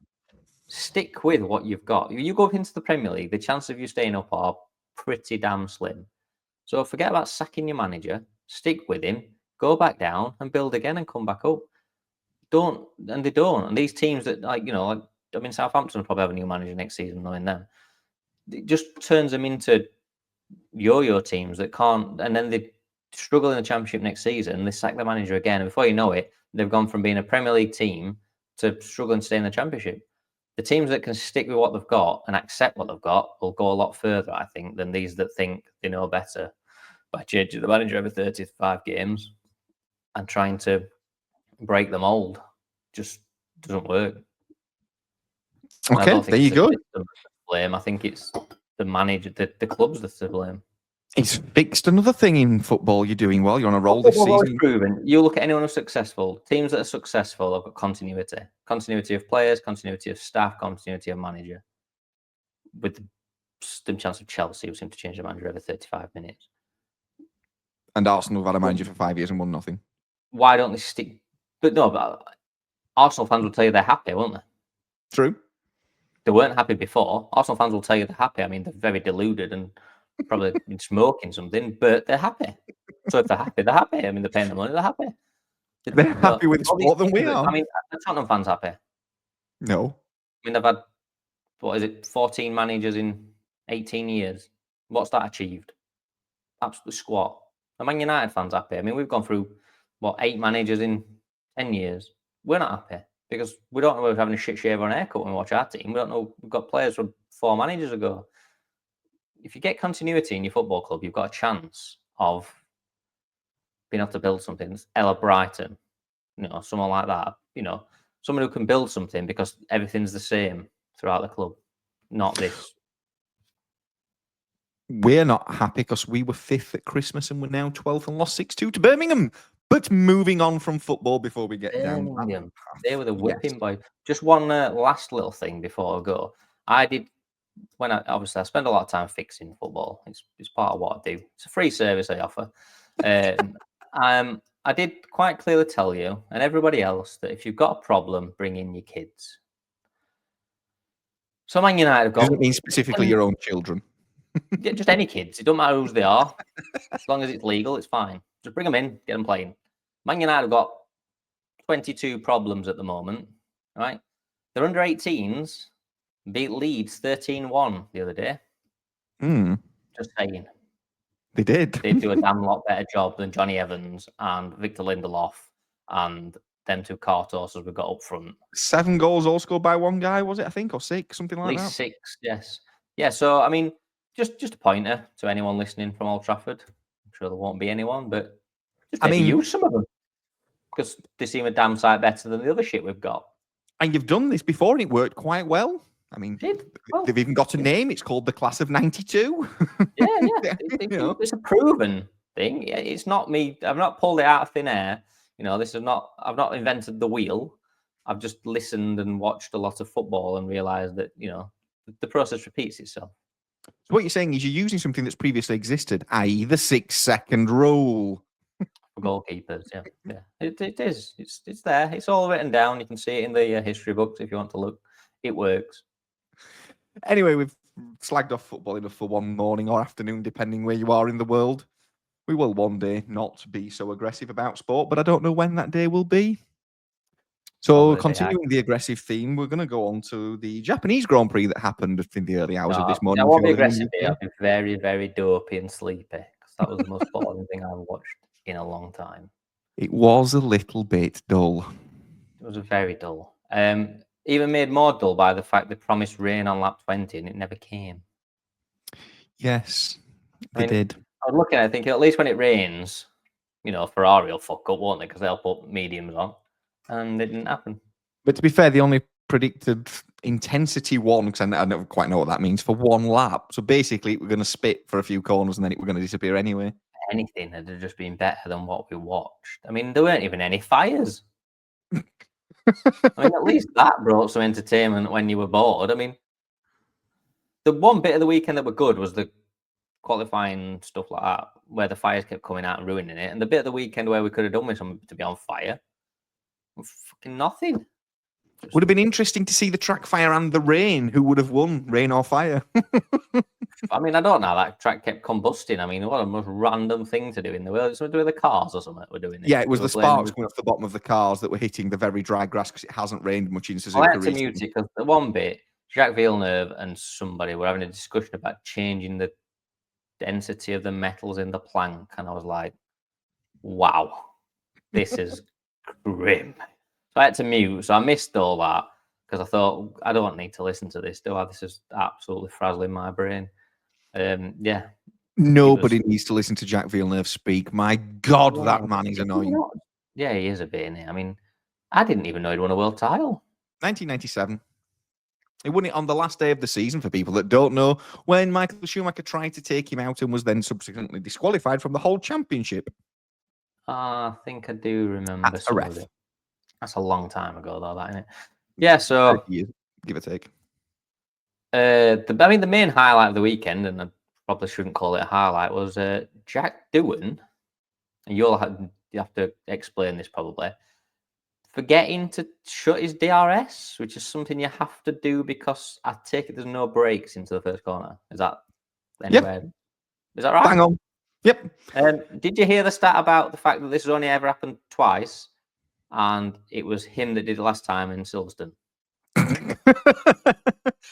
Stick with what you've got. If you go into the Premier League, the chances of you staying up are pretty damn slim. So forget about sacking your manager, stick with him, go back down and build again and come back up. They don't. And these teams that, Southampton will probably have a new manager next season, knowing them. It just turns them into yo-yo teams that can't, and then they struggle in the Championship next season. They sack the manager again, and before you know it, they've gone from being a Premier League team to struggling to stay in the Championship. The teams that can stick with what they've got and accept what they've got will go a lot further, I think, than these that think they know better by changing the manager every 35 games and trying to break the mold. Just doesn't work. Okay, there you go. Blame. I think it's the manager, the clubs that's to blame. He's fixed another thing in football. You're doing well. You're on a roll this season. Proven. You look at anyone who's successful. Teams that are successful have got continuity. Continuity of players, continuity of staff, continuity of manager. With the slim chance of Chelsea, who seem to change the manager every 35 minutes. And Arsenal have had a manager for 5 years and won nothing. Why don't they stick? But Arsenal fans will tell you they're happy, won't they? True. They weren't happy before. Arsenal fans will tell you they're happy. I mean, they're very deluded and probably been smoking something, but they're happy. So if they're happy, they're happy. I mean, they're paying the money, they're happy. They're happy with sport than we are. I mean, are Tottenham fans happy? No. I mean, they've had, 14 managers in 18 years. What's that achieved? Absolutely squat. The Man United fans happy. I mean, we've gone through, 8 managers in 10 years. We're not happy because we don't know we're having a shit shave or an haircut when we watch our team. We don't know we've got players from 4 managers ago. If you get continuity in your football club, you've got a chance of being able to build something. Ella Brighton, someone like that. Someone who can build something because everything's the same throughout the club. Not this. We're not happy because we were 5th at Christmas and we're now 12th and lost 6-2 to Birmingham. But moving on from football before we get down. They were the whipping boy. Just one last little thing before I go. I did, I spend a lot of time fixing football. It's part of what I do. It's a free service I offer. I did quite clearly tell you and everybody else that if you've got a problem, bring in your kids. So Man United have got... Doesn't mean specifically your own children. Yeah, just any kids. It doesn't matter who they are. As long as it's legal, it's fine. Just bring them in, get them playing. Man United have got 22 problems at the moment, right? Their under 18s beat Leeds 13-1 the other day. Just saying. They did. They do a damn lot better job than Johnny Evans and Victor Lindelof and them two cartosses we've got up front. 7 goals all scored by one guy, was it? I think, or 6, something like that. At least 6, yes. Yeah, so I mean, just a pointer to anyone listening from Old Trafford. I'm sure there won't be anyone, but just maybe use some of them because they seem a damn sight better than the other shit we've got. And you've done this before, and it worked quite well. I mean, they've even got a name. It's called the Class of '92. Yeah. It's a proven thing. It's not me. I've not pulled it out of thin air. This is not. I've not invented the wheel. I've just listened and watched a lot of football and realised that the process repeats itself. So what you're saying is you're using something that's previously existed, i.e., the 6-second rule. For goalkeepers, yeah. It is. It's there. It's all written down. You can see it in the history books if you want to look. It works. Anyway, we've slagged off football enough for one morning or afternoon, depending where you are in the world. We will one day not be so aggressive about sport, but I don't know when that day will be. So, continuing the aggressive theme, we're going to go on to the Japanese Grand Prix that happened in the early hours of this morning. I won't be aggressive here. I'll be very, very dopey and sleepy because that was the most boring thing I've watched in a long time. It was a little bit dull. It was very dull. Even made more dull by the fact they promised rain on lap 20 and it never came. Yes, they did. I was looking at it thinking, at least when it rains, Ferrari will fuck up, won't they? Because they'll put mediums on. And it didn't happen. But to be fair, they only predicted intensity 1, because I don't quite know what that means, for 1 lap. So basically, we're going to spit for a few corners and then we're going to disappear anyway. Anything had just been better than what we watched. I mean, there weren't even any fires. At least that brought some entertainment when you were bored. I mean, the one bit of the weekend that were good was the qualifying stuff like that, where the fires kept coming out and ruining it. And the bit of the weekend where we could have done with something to be on fire, fucking nothing. Would have been interesting to see the track fire and the rain. Who would have won, rain or fire? I mean, I don't know. That track kept combusting. I mean, what a most random thing to do in the world. Something to do with the cars or something we're doing. Yeah, it was the sparks coming off the bottom of the cars that were hitting the very dry grass because it hasn't rained much in Suzuka. I had to mute it because the one bit, Jacques Villeneuve and somebody were having a discussion about changing the density of the metals in the plank. And I was like, wow, this is grim. So I had to mute. So I missed all that because I thought, I don't need to listen to this, do I? This is absolutely frazzling my brain. Yeah. Nobody needs to listen to Jacques Villeneuve speak. My God, that man is annoying. Yeah, he is a bit, isn't he? I mean, I didn't even know he'd won a world title. 1997. He won it on the last day of the season, for people that don't know, when Michael Schumacher tried to take him out and was then subsequently disqualified from the whole championship. I think I do remember That's a ref. That's a long time ago, though, that, isn't it? Yeah, so... Give or take. The main highlight of the weekend, and I probably shouldn't call it a highlight, was Jack Doohan, and you have to explain this probably, forgetting to shut his DRS, which is something you have to do because I take it there's no brakes into the first corner. Is that anywhere? Yep. Is that right? Bang on. Yep. Did you hear the stat about the fact that this has only ever happened twice, and it was him that did it last time in Silverstone?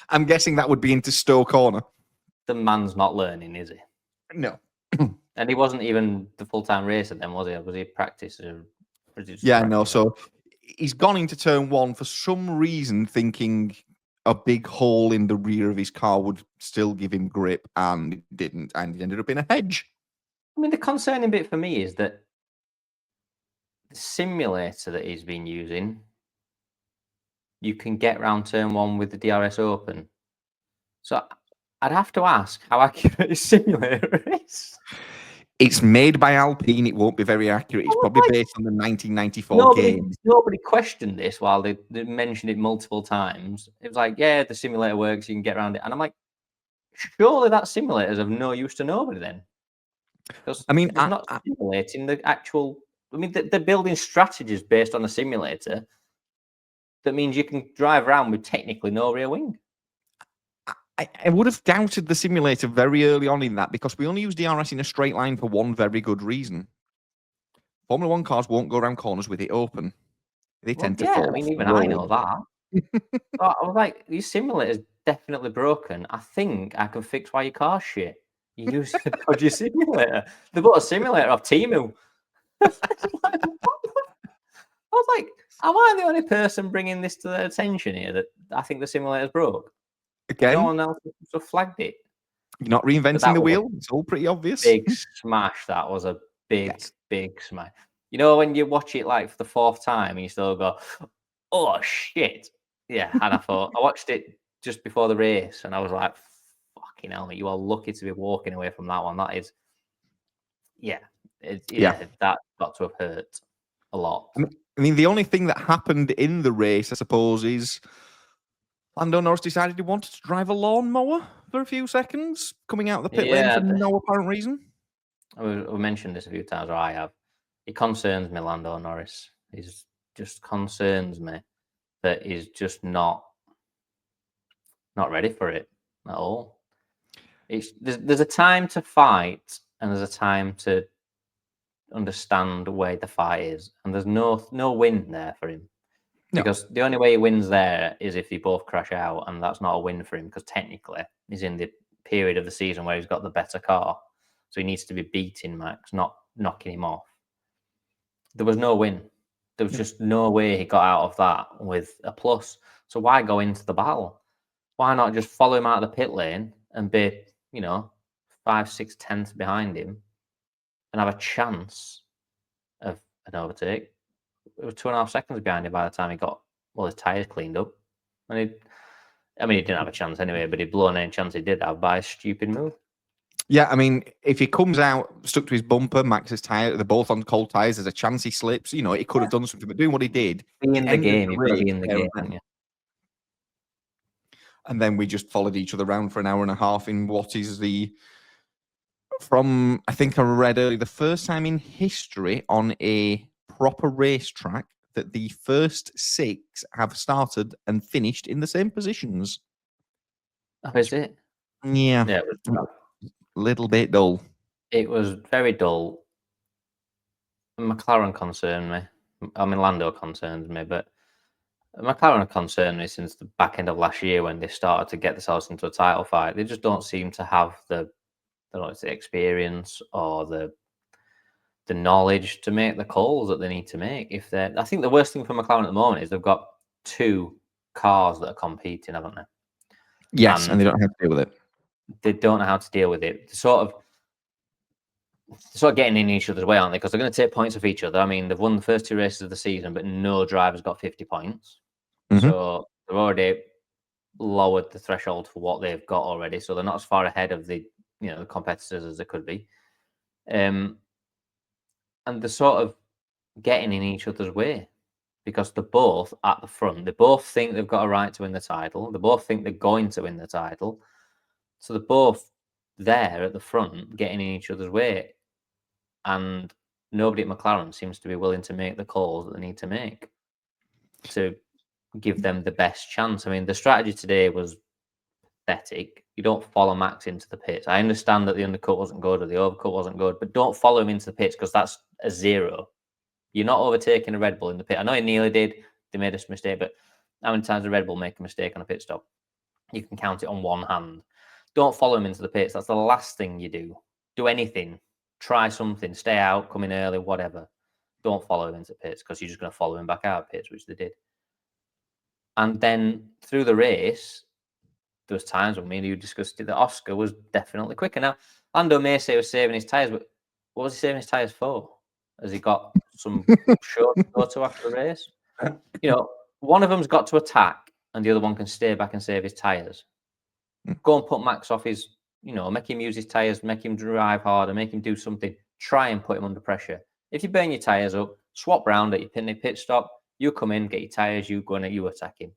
I'm guessing that would be into Stowe Corner. The man's not learning, is he? No. And he wasn't even the full-time racer then, was he? Was he practice? Yeah, no. So he's gone into turn 1 for some reason, thinking a big hole in the rear of his car would still give him grip, and it didn't, and he ended up in a hedge. I mean, the concerning bit for me is that the simulator that he's been using, you can get round turn 1 with the DRS open. So I'd have to ask how accurate his simulator is. It's made by Alpine. It won't be very accurate. It's probably based on the 1994 game. Nobody questioned this while they mentioned it multiple times. It was like, yeah, the simulator works. You can get around it. And I'm like, surely that simulator's of no use to nobody then. Because I mean, it's not simulating the actual... I mean, they're building strategies based on a simulator. That means you can drive around with technically no rear wing. I would have doubted the simulator very early on in that, because we only use DRS in a straight line for one very good reason. Formula 1 cars won't go around corners with it open. They tend to fall. I mean, even I know that. I was like, your simulator's definitely broken. I think I can fix why your car's shit. You use a dodgy simulator. They bought a simulator off Temu. I was like, am I the only person bringing this to their attention here that I think the simulator's broke? No Again, one else has flagged it. you're not But reinventing that the was a wheel. It's all pretty obvious. big smash. That was a big, Yes. big smash. You know, when you watch it like for the fourth time and you still go, oh shit. Yeah. And I thought, I watched it just before the race and I was like, fucking hell, mate, you are lucky to be walking away from that one. That is, yeah, that got to have hurt a lot. I mean, the only thing that happened in the race, I suppose, is Lando Norris decided he wanted to drive a lawnmower for a few seconds, coming out of the pit lane for Yeah, no apparent reason. we mentioned this a few times, or I have. It concerns me, Lando Norris. He just concerns me that he's just not ready for it at all. There's a time to fight and there's a time to understand where the fight is, and there's no win there for him. No. Because the only way he wins there is if they both crash out, and that's not a win for him because technically he's in the period of the season where he's got the better car. So he needs to be beating Max, not knocking him off. There was no win. There was just no way he got out of that with a plus. So why go into the battle? Why not just follow him out of the pit lane and be, 5, 6 tenths behind him and have a chance of an overtake? It was 2.5 seconds behind him by the time he got his tyres cleaned up. And he didn't have a chance anyway, but he'd blown any chance he did have by a stupid move. Yeah, I mean, if he comes out stuck to his bumper, Max's tyre, they're both on cold tyres, there's a chance he slips. He could have done something, but doing what he did. Be in the game. You've got to be in the game, haven't you? And then we just followed each other around for an hour and a half in what is from, I think I read earlier, the first time in history on a proper racetrack that the first 6 have started and finished in the same positions. Oh, is it? Yeah. Yeah, it was Little bit dull. It was very dull. McLaren concerned me. I mean, Lando concerns me, but McLaren have concerned me since the back end of last year when they started to get themselves into a title fight. They just don't seem to have the experience or the knowledge to make the calls that they need to make. I think the worst thing for McLaren at the moment is they've got 2 cars that are competing, haven't they? Yes, and they don't have to deal with it. They don't know how to deal with it. They're sort of getting in each other's way, aren't they? Because they're going to take points off each other. I mean, they've won the first 2 races of the season, but no driver's got 50 points. Mm-hmm. So they've already lowered the threshold for what they've got already. So they're not as far ahead of the the competitors as they could be. And they're sort of getting in each other's way because they're both at the front. They both think they've got a right to win the title. They both think they're going to win the title. So they're both there at the front getting in each other's way. And nobody at McLaren seems to be willing to make the calls that they need to make to give them the best chance. I mean, the strategy today was pathetic. You don't follow Max into the pits. I understand that the undercut wasn't good or the overcut wasn't good, but don't follow him into the pits because that's a 0. You're not overtaking a Red Bull in the pit. I know he nearly did. They made a mistake, but how many times did Red Bull make a mistake on a pit stop? You can count it on one hand. Don't follow him into the pits. That's the last thing you do. Do anything. Try something. Stay out, come in early, whatever. Don't follow him into the pits because you're just going to follow him back out of pits, which they did. And then through the race, there was times when me and you discussed it that Oscar was definitely quicker. Now, Lando may say he was saving his tyres, but what was he saving his tyres for? Has he got some show to go to after the race? One of them's got to attack and the other one can stay back and save his tyres. Go and put Max off his, make him use his tyres, make him drive harder, make him do something. Try and put him under pressure. If you burn your tyres up, swap round at your pit stop, you come in, get your tyres, you go in, you attack him.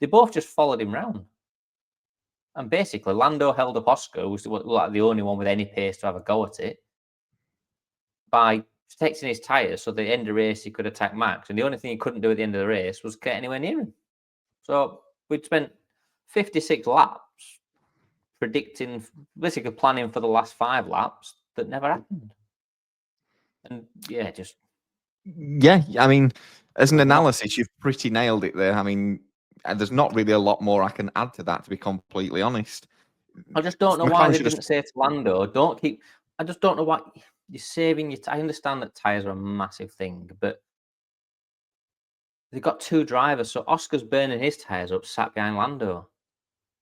They both just followed him round. And basically, Lando held up Oscar, who was like the only one with any pace to have a go at it, by protecting his tyres so at the end of the race he could attack Max. And the only thing he couldn't do at the end of the race was get anywhere near him. So we'd spent 56 laps predicting, basically planning for the last 5 laps that never happened. And Yeah, I mean, as an analysis, you've pretty nailed it there. I mean, there's not really a lot more I can add to that, to be completely honest. I just don't know why McLaren they should have. didn't say to Lando, don't keep. I just don't know why you're saving your. I understand that tyres are a massive thing, but they've got two drivers. So Oscar's burning his tyres up, sat behind Lando.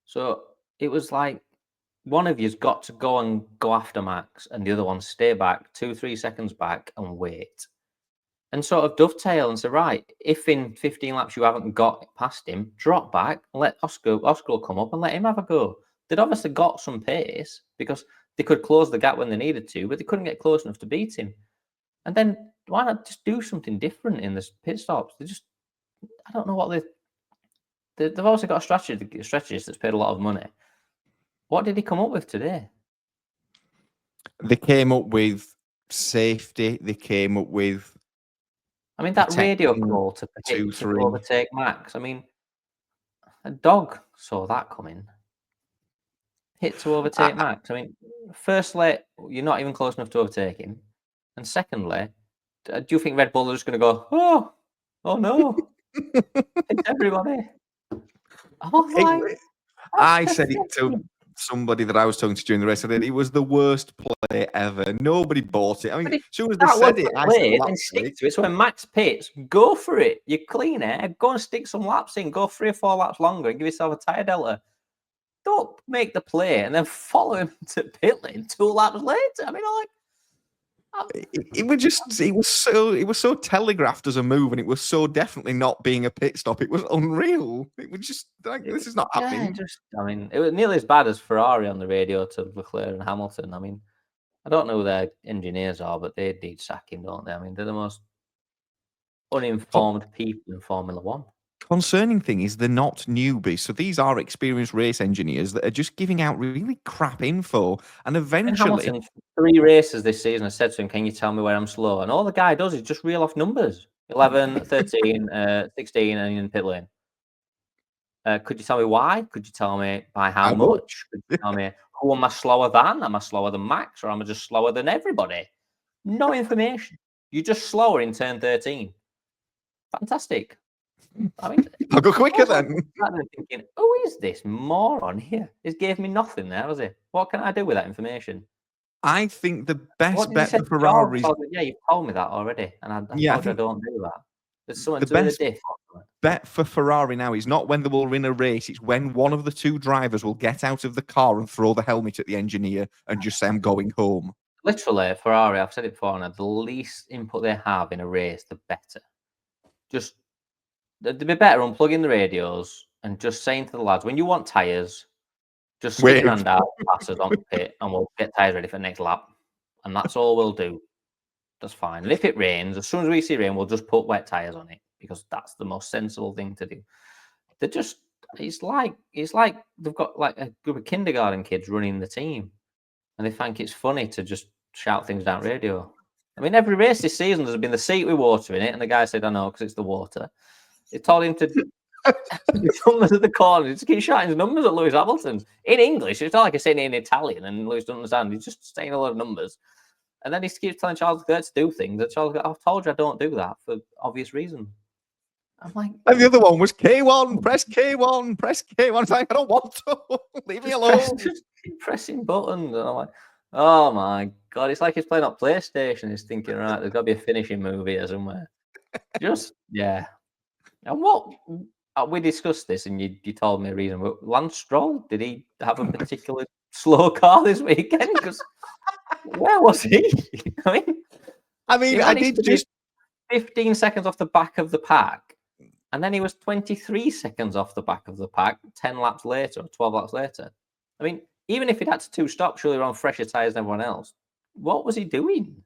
So it was like one of you's got to go after Max, and the other one stay back 2-3 seconds back and wait. And sort of dovetail and say, right, if in 15 laps you haven't got past him, drop back and let Oscar will come up and let him have a go. They'd obviously got some pace because they could close the gap when they needed to, but they couldn't get close enough to beat him. And then why not just do something different in the pit stops? I don't know what they've obviously got a strategist that's paid a lot of money. What did he come up with today? They came up with safety. They came up with. I mean, that radio protecting call to 2, 3. overtake Max. I mean, a dog saw that coming. Hit to overtake Max. I mean, firstly, you're not even close enough to overtake him. And secondly, do you think Red Bull are just going to go, oh no, it's everybody? I was like, I said it to somebody that I was talking to during the race. I said it was the worst play ever. Nobody bought it. I mean, as soon as they said it, I said, then stick to it. So when Max pits, go for it. You're clean air. Go and stick some laps in. Go 3 or 4 laps longer and give yourself a tyre delta. Don't make the play and then follow him to pit lane 2 laps later. I mean, it was so telegraphed as a move, and it was so definitely not being a pit stop. It was unreal. It was just like, this is not happening. I mean, it was nearly as bad as Ferrari on the radio to Leclerc and Hamilton. I mean, I don't know who their engineers are, but they need sacking, don't they? I mean, they're the most uninformed people in Formula One. Concerning thing is they're not newbies, so these are experienced race engineers that are just giving out really crap info, and eventually, Hamilton, 3 races this season, I said to him, "Can you tell me where I'm slow?" And all the guy does is just reel off numbers: 11, 13, 16, and in pit lane. Could you tell me why? Could you tell me by how much? Could you tell me who am I slower than? Am I slower than Max, or am I just slower than everybody? No information. You're just slower in turn 13. Fantastic. I mean, I'll go quicker then. I'm thinking, who is this moron here? He's gave me nothing there, has he? What can I do with that information? I think the best bet for Ferrari. Ferraris. Yeah, you've told me that already, and I told you I don't do that. There's something to do with the diff. Bet for Ferrari now is not when they will win a race, it's when one of the 2 drivers will get out of the car and throw the helmet at the engineer and just say, I'm going home. Literally, Ferrari, I've said it before, and the least input they have in a race, the better. Just, they'd be better unplugging the radios and just saying to the lads, when you want tyres, just stick your hand out, pass us on pit, and we'll get tyres ready for the next lap. And that's all we'll do. That's fine. And if it rains, as soon as we see rain, we'll just put wet tyres on it, because that's the most sensible thing to do. They're just, it's like they've got like a group of kindergarten kids running the team, and they think it's funny to just shout things down radio. I mean, every race this season there's been the seat with water in it, and the guy said, I know, because it's the water. They told him to his numbers at the corner, just keep shouting his numbers at Lewis Hamilton in English. It's not like he's saying it in Italian and Lewis doesn't understand. He's just saying a lot of numbers. And then he keeps telling Charles Leclerc to do things. And Charles Leclerc, I've told you I don't do that for obvious reasons. I'm like, and the other one was K1, press K1, press K1. It's like, I don't want to. Leave me alone. Just keep pressing buttons. And I'm like, oh my God. It's like he's playing on PlayStation. He's thinking, right, there's got to be a finishing move here somewhere. Just, yeah. And what, we discussed this and you told me a reason. But Lance Stroll, did he have a particularly slow car this weekend? Because where was he? I mean, I did just 15 seconds off the back of the pack, and then he was 23 seconds off the back of the pack 10 laps later or 12 laps later. I mean, even if he'd had to 2-stop, surely we're on fresher tyres than everyone else. What was he doing?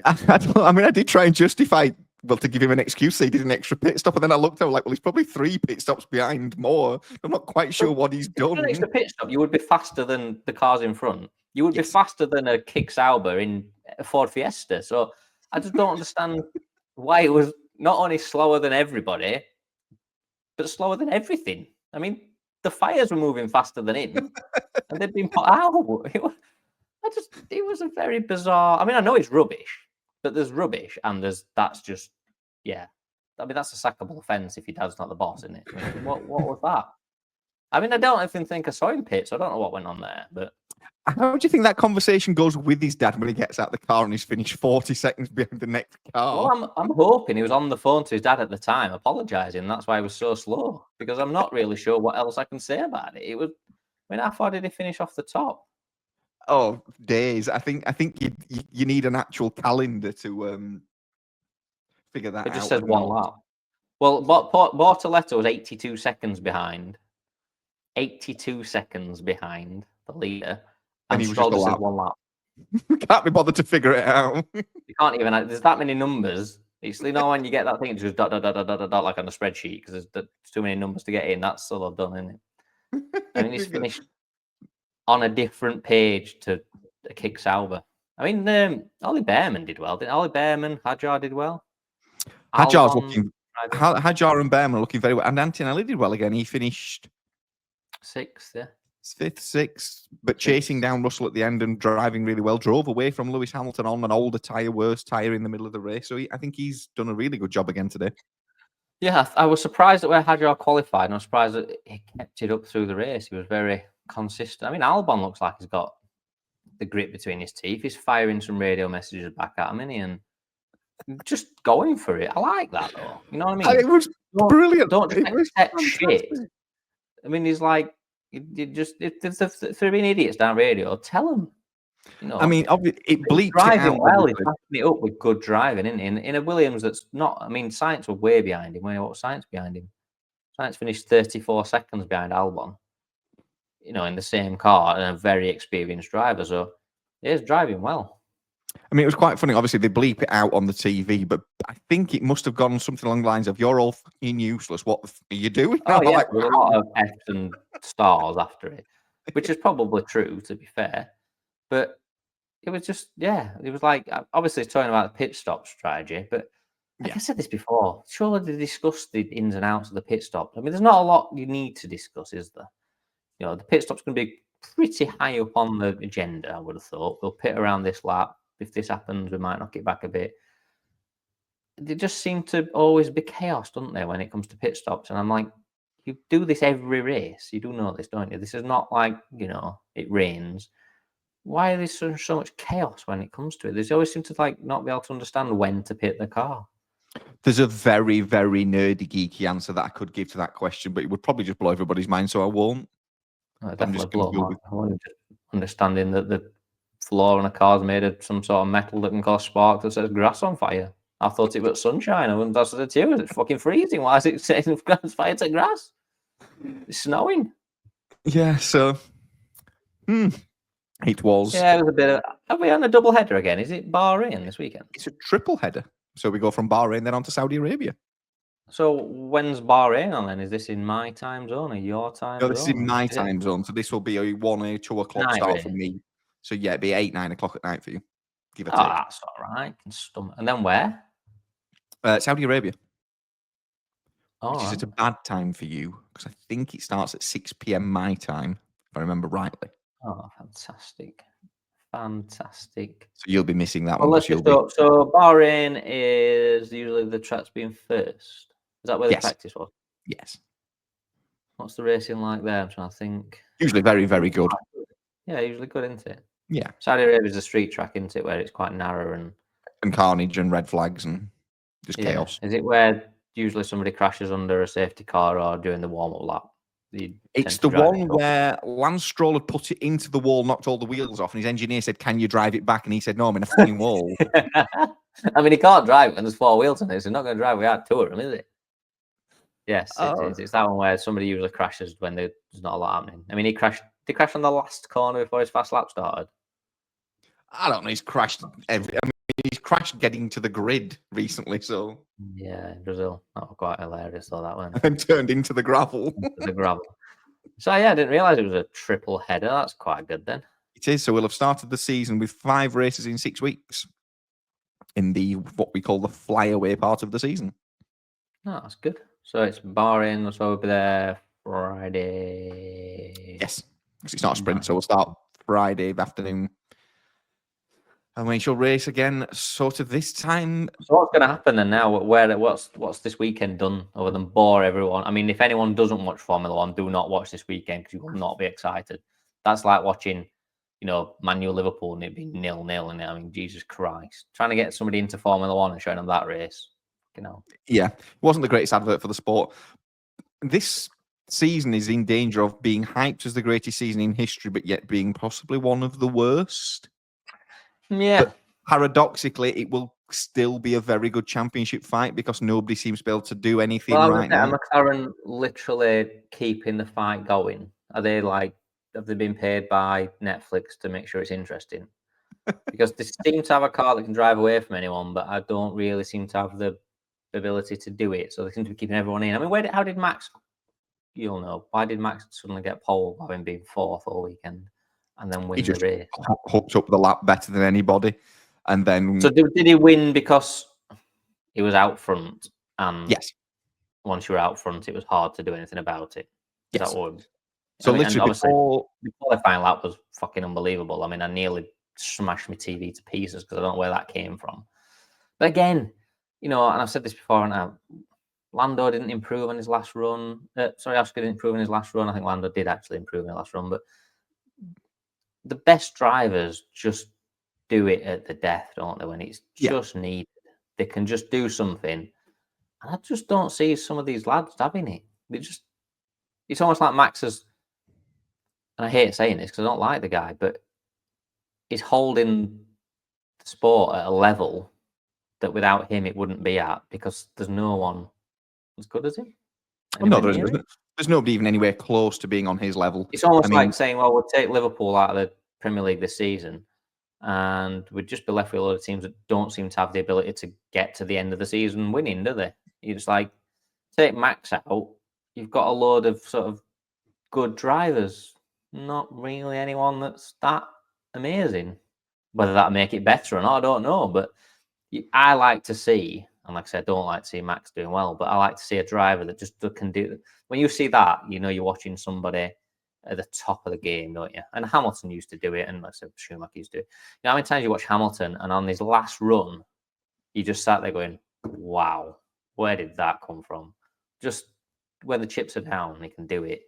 I did try and justify, well, to give him an excuse, he did an extra pit stop, and then I looked, I was like, well, he's probably 3 pit stops behind more. I'm not quite sure what he's done. An extra pit stop, you would be faster than the cars in front. You would be faster than a Kick Sauber in a Ford Fiesta. So I just don't understand why it was not only slower than everybody, but slower than everything. I mean, the fires were moving faster than him, and they'd been put out. It was a very bizarre. I mean, I know it's rubbish, but there's rubbish, and that's that's a sackable offence if your dad's not the boss, isn't it? I mean, what was that? I mean, I don't even think I saw him pit, so I don't know what went on there. But how do you think that conversation goes with his dad when he gets out the car and he's finished 40 seconds behind the next car? well, I'm hoping he was on the phone to his dad at the time, apologising. That's why he was so slow, because I'm not really sure what else I can say about it. It was. I mean, how far did he finish off the top? Oh, days. I think you need an actual calendar to figure that out. It just says one lap. Well, Bortoleto was 82 seconds behind. 82 seconds behind the leader. And he was Stroll just just says one lap. Can't be bothered to figure it out. You can't even. There's that many numbers. It's when you get that thing, it just dot dot dot dot dot dot like on a spreadsheet because there's too many numbers to get in. That's all I've done, isn't it? I mean, he's finished on a different page to Kick Sauber. I mean, Ollie Behrman did well. Ollie Behrman, Hadjar did well. Hadjar's looking. Hadjar and Behrman are looking very well, and Antonelli did well again. He finished 6th, yeah. 5th, 6th, but chasing down Russell at the end and driving really well. Drove away from Lewis Hamilton on an older tyre, worse tyre in the middle of the race. So I think he's done a really good job again today. Yeah, I was surprised at where Hadjar qualified, and I was surprised that he kept it up through the race. He was very consistent. I mean, Albon looks like he's got the grit between his teeth. He's firing some radio messages back at him, isn't he? And just going for it. I like that, though. You know what I mean? It was brilliant. Don't accept shit. I mean, he's like, if they're being idiots down radio, tell them. You know, I mean, it bleeps driving it out, well. He's backing it up with good driving, isn't he? In a Williams that's not. I mean, Sainz were way behind him. What was Sainz behind him? Sainz finished 34 seconds behind Albon. You know, in the same car and a very experienced driver. So he's driving well. I mean, it was quite funny. Obviously, they bleep it out on the TV, but I think it must have gone something along the lines of, "You're all fucking useless. What the are you doing?" Oh, yeah, like, there's a lot of F's and stars after it, which is probably true, to be fair. But it was just, it was like, obviously, it's talking about the pit stop strategy, but like I said this before, surely they discussed the ins and outs of the pit stop. I mean, there's not a lot you need to discuss, is there? You know, the pit stop's going to be pretty high up on the agenda, I would have thought. We'll pit around this lap. If this happens, we might knock it back a bit. They just seem to always be chaos, don't they, when it comes to pit stops? And I'm like, you do this every race. You do know this, don't you? This is not like, you know, it rains. Why is there so much chaos when it comes to it? They always seem to like not be able to understand when to pit the car. There's a very, very nerdy, geeky answer that I could give to that question, but it would probably just blow everybody's mind, so I won't. Definitely blow my mind. Understanding that the floor on a car is made of some sort of metal that can cause sparks that says grass on fire. I thought it was sunshine. I wouldn't have it too. It's fucking freezing. Why is it setting fire to grass? It's snowing. Yeah, so it was. Yeah, it was a bit of. Are we on a double header again? Is it Bahrain this weekend? It's a triple header. So we go from Bahrain then on to Saudi Arabia. So when's Bahrain on then? Is this in my time zone or your time zone? No, this is in my time zone. So this will be a 1 or 2 o'clock night start race. for me. So yeah, it'd be 8, 9 o'clock at night for you. Give or take. That's all right. And then where? Saudi Arabia. Which is it a bad time for you? Because I think it starts at 6 p.m. my time, if I remember rightly. Oh, fantastic. Fantastic. So you'll be missing that Well, one. So Bahrain is usually the track's being first. Is that where the practice was? Yes. What's the racing like there? I'm trying to think. Usually very, very good. Yeah, usually good, isn't it? Yeah. Saudi Arabia is a street track, isn't it, where it's quite narrow and carnage and red flags and just chaos. Is it where usually somebody crashes under a safety car or during the warm-up lap? It's the one where Lance Stroll had put it into the wall, knocked all the wheels off, and his engineer said, "Can you drive it back?" And he said, "No, I'm in a fucking wall." I mean, he can't drive it when there's 4 wheels on it, so he's not going to drive without 2 of them, is it? Yes, it is. It's that one where somebody usually crashes when there's not a lot happening. I mean, he crashed. Did he crash on the last corner before his fast lap started? I don't know. He's crashed he's crashed getting to the grid recently, so yeah, in Brazil. That was quite hilarious, though, that one. And turned into the gravel. So yeah, I didn't realise it was a triple header. That's quite good then. It is. So we'll have started the season with 5 races in 6 weeks in the what we call the flyaway part of the season. No, that's good. So it's Bahrain, so we'll be there Friday. Yes, because it's not a sprint, so we'll start Friday afternoon. And when she'll race again, sort of this time. So what's going to happen then now? What's this weekend done other than bore everyone? I mean, if anyone doesn't watch Formula One, do not watch this weekend because you will not be excited. That's like watching, Man U Liverpool and it being 0-0. And I mean, Jesus Christ, trying to get somebody into Formula One and showing them that race, Yeah, it wasn't the greatest advert for the sport. This season is in danger of being hyped as the greatest season in history, but yet being possibly one of the worst. Yeah. But paradoxically, it will still be a very good championship fight because nobody seems to be able to do anything right now. Are McLaren literally keeping the fight going? Are they have they been paid by Netflix to make sure it's interesting? Because they seem to have a car that can drive away from anyone, but I don't really seem to have the ability to do it. So they seem to be keeping everyone in. I mean, how did Max? You'll know, why did Max suddenly get pole having been fourth all weekend and then win the race? Hooked up the lap better than anybody, and then So did he win because he was out front? And yes, once you were out front, it was hard to do anything about it. Is yes. that what? So literally before the qualifying lap was fucking unbelievable. I mean, I nearly smashed my TV to pieces because I don't know where that came from. But again, and I've said this before, and Lando didn't improve on his last run. Oscar didn't improve on his last run. I think Lando did actually improve in the last run. But the best drivers just do it at the death, don't they? When it's just needed, they can just do something. And I just don't see some of these lads having it. It's almost like Max has, and I hate saying this because I don't like the guy, but he's holding the sport at a level that without him it wouldn't be at because there's no one as good as him. No, there's nobody even anywhere close to being on his level. It's almost like saying, well, we'll take Liverpool out of the Premier League this season and we'd just be left with a lot of teams that don't seem to have the ability to get to the end of the season winning, do they? You just take Max out, you've got a load of sort of good drivers, not really anyone that's that amazing. Whether that'll make it better or not, I don't know. But I like to see, and like I said, I don't like to see Max doing well, but I like to see a driver that just can do. When you see that, you're watching somebody at the top of the game, don't you? And Hamilton used to do it, and like I said, Schumacher used to do it. How many times you watch Hamilton, and on his last run, you just sat there going, wow, where did that come from? Just when the chips are down, he can do it.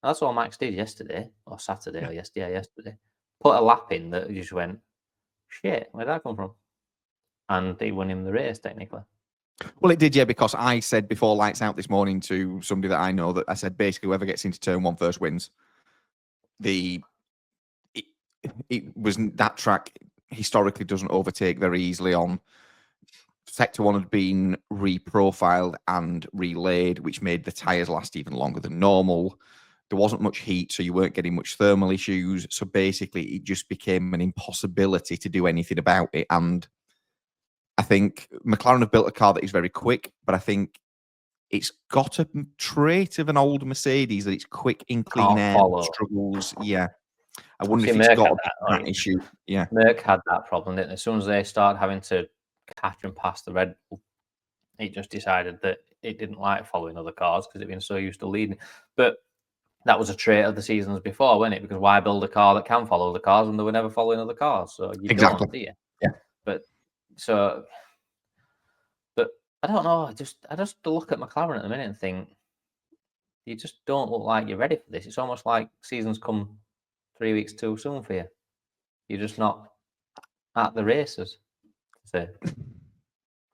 And that's what Max did yesterday, or Saturday, or yesterday. Put a lap in that just went, shit, where did that come from? And he won him the race, technically. Well, it did, yeah, because I said before lights out this morning to somebody that I know that I said basically whoever gets into turn one first wins. It was that track historically doesn't overtake very easily on. Sector 1 had been reprofiled and relaid, which made the tyres last even longer than normal. There wasn't much heat, so you weren't getting much thermal issues. So basically, it just became an impossibility to do anything about it. And I think McLaren have built a car that is very quick, but I think it's got a trait of an old Mercedes that it's quick in clean air, struggles. Yeah. I wonder if it's got that issue. Yeah. Merck had that problem, didn't they? As soon as they started having to catch and pass the Red Bull, it just decided that it didn't like following other cars because it'd been so used to leading. But that was a trait of the seasons before, wasn't it? Because why build a car that can follow the cars when they were never following other cars? So you don't, do you? Yeah. But I don't know. I just look at McLaren at the minute and think you just don't look like you're ready for this. It's almost like season's come 3 weeks too soon for you. You're just not at the races. So.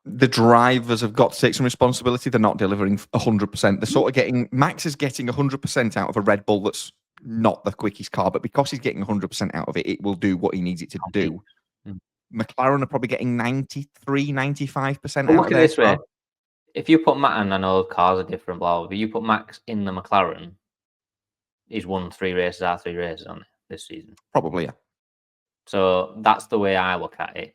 The drivers have got to take some responsibility. They're not delivering 100%. They're sort of getting Max is getting 100% out of a Red Bull that's not the quickest car, but because he's getting 100% out of it, it will do what he needs it to do. McLaren are probably getting 93, 95% out look of at their this car. way. If you put Matt, and I know cars are different, blah, but you put Max in the McLaren, he's won 3 races out of 3 races on it this season. Probably, yeah. So that's the way I look at it.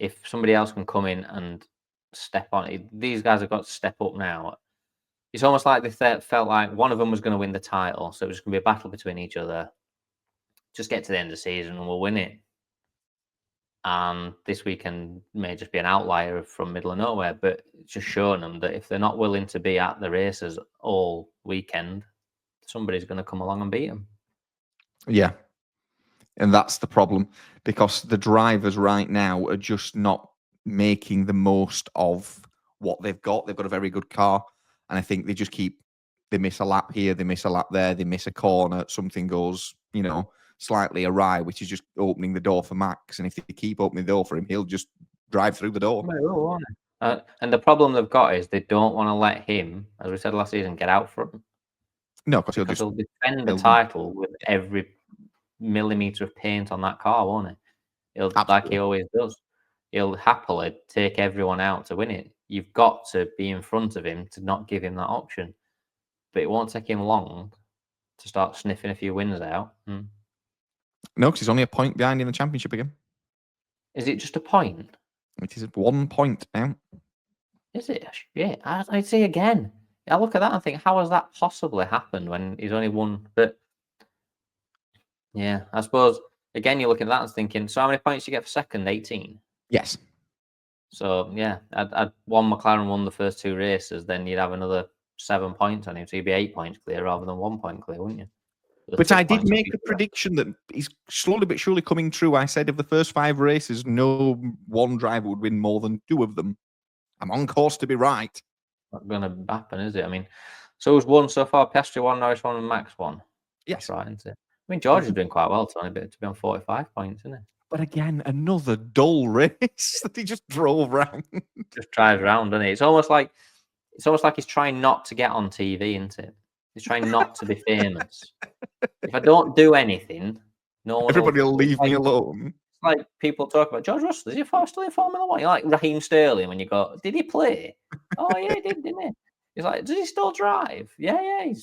If somebody else can come in and step on it, these guys have got to step up now. It's almost like they felt like one of them was going to win the title, so it was going to be a battle between each other. Just get to the end of the season and we'll win it. And this weekend may just be an outlier from middle of nowhere, but it's just showing them that if they're not willing to be at the races all weekend, somebody's going to come along and beat them. Yeah. And that's the problem, because the drivers right now are just not making the most of what they've got. They've got a very good car, and I think they miss a lap here, they miss a lap there, they miss a corner, something goes, slightly awry, which is just opening the door for Max. And if they keep opening the door for him, he'll just drive through the door. And the problem they've got is they don't want to let him, as we said last season, get out front. No, because he'll defend the title with every millimetre of paint on that car, won't he? He'll like he always does. He'll happily take everyone out to win it. You've got to be in front of him to not give him that option. But it won't take him long to start sniffing a few wins out. No, because he's only a point behind in the championship again. Is it just a point? It is 1 point now. Is it? Yeah, I'd say again. I look at that and think, how has that possibly happened when he's only won? But yeah, I suppose again you're looking at that and thinking, so how many points do you get for second? 18. Yes. So yeah, I'd one McLaren won the first 2 races, then you'd have another 7 points on him, so you'd be 8 points clear rather than 1 point clear, wouldn't you? But I did make a prediction that is slowly but surely coming true. I said of the first 5 races, no one driver would win more than 2 of them. I'm on course to be right. Not going to happen, is it? I mean, so who's won so far? Piastri won, Norris won, and Max won. Yes. That's right, isn't it? I mean, George is doing quite well, Tony, but to be on 45 points, isn't it? But again, another dull race that he just drove round. Just drives around, doesn't he? It's almost like he's trying not to get on TV, isn't it? He's trying not to be famous. If I don't do anything, no one. Everybody will leave me alone. It's like people talk about George Russell. Is he still in Formula One? You're like Raheem Sterling when you go, did he play? Oh yeah, he did, didn't he? He's like, does he still drive? Yeah, he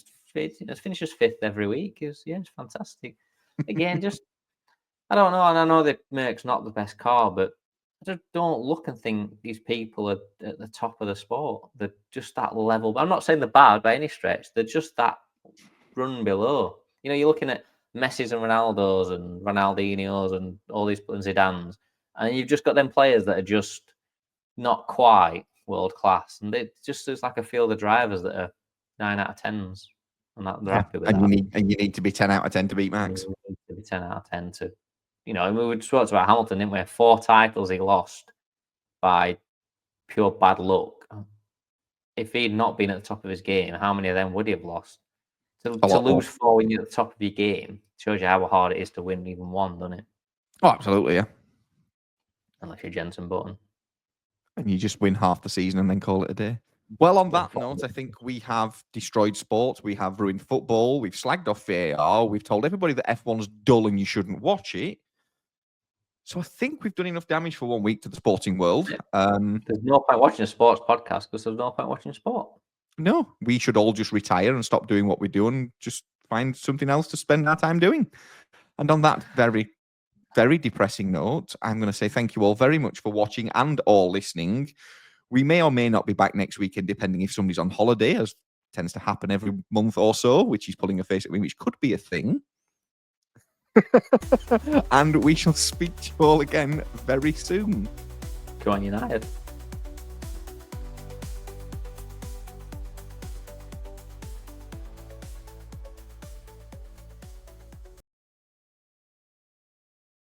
finishes 5th every week. It's fantastic. Again, just I don't know, and I know that Merck's not the best car, but I just don't look and think these people are at the top of the sport. They're just that level. I'm not saying they're bad by any stretch. They're just that run below. You're looking at Messi's and Ronaldo's and Ronaldinho's and all these Zidane's, and you've just got them players that are just not quite world class. And it's like a field of drivers that are 9 out of 10s, and they're happy with that. You need to be 10 out of 10 to beat Max. You need to be 10 out of 10 to. We talked about Hamilton, didn't we? 4 titles he lost by pure bad luck. If he'd not been at the top of his game, how many of them would he have lost? To lose 4 when you're at the top of your game shows you how hard it is to win even one, doesn't it? Oh, absolutely, yeah. Unless you're Jenson Button. And you just win half the season and then call it a day. Well, on that note, I think we have destroyed sport. We have ruined football. We've slagged off VAR. We've told everybody that F1's dull and you shouldn't watch it. So I think we've done enough damage for 1 week to the sporting world. There's no point watching a sports podcast because there's no point watching sport. No, we should all just retire and stop doing what we do and just find something else to spend our time doing. And on that very, very depressing note, I'm going to say thank you all very much for watching and or listening. We may or may not be back next weekend, depending if somebody's on holiday, as tends to happen every month or so, which is pulling a face at me, which could be a thing. And we shall speak to you all again very soon. Go on, United.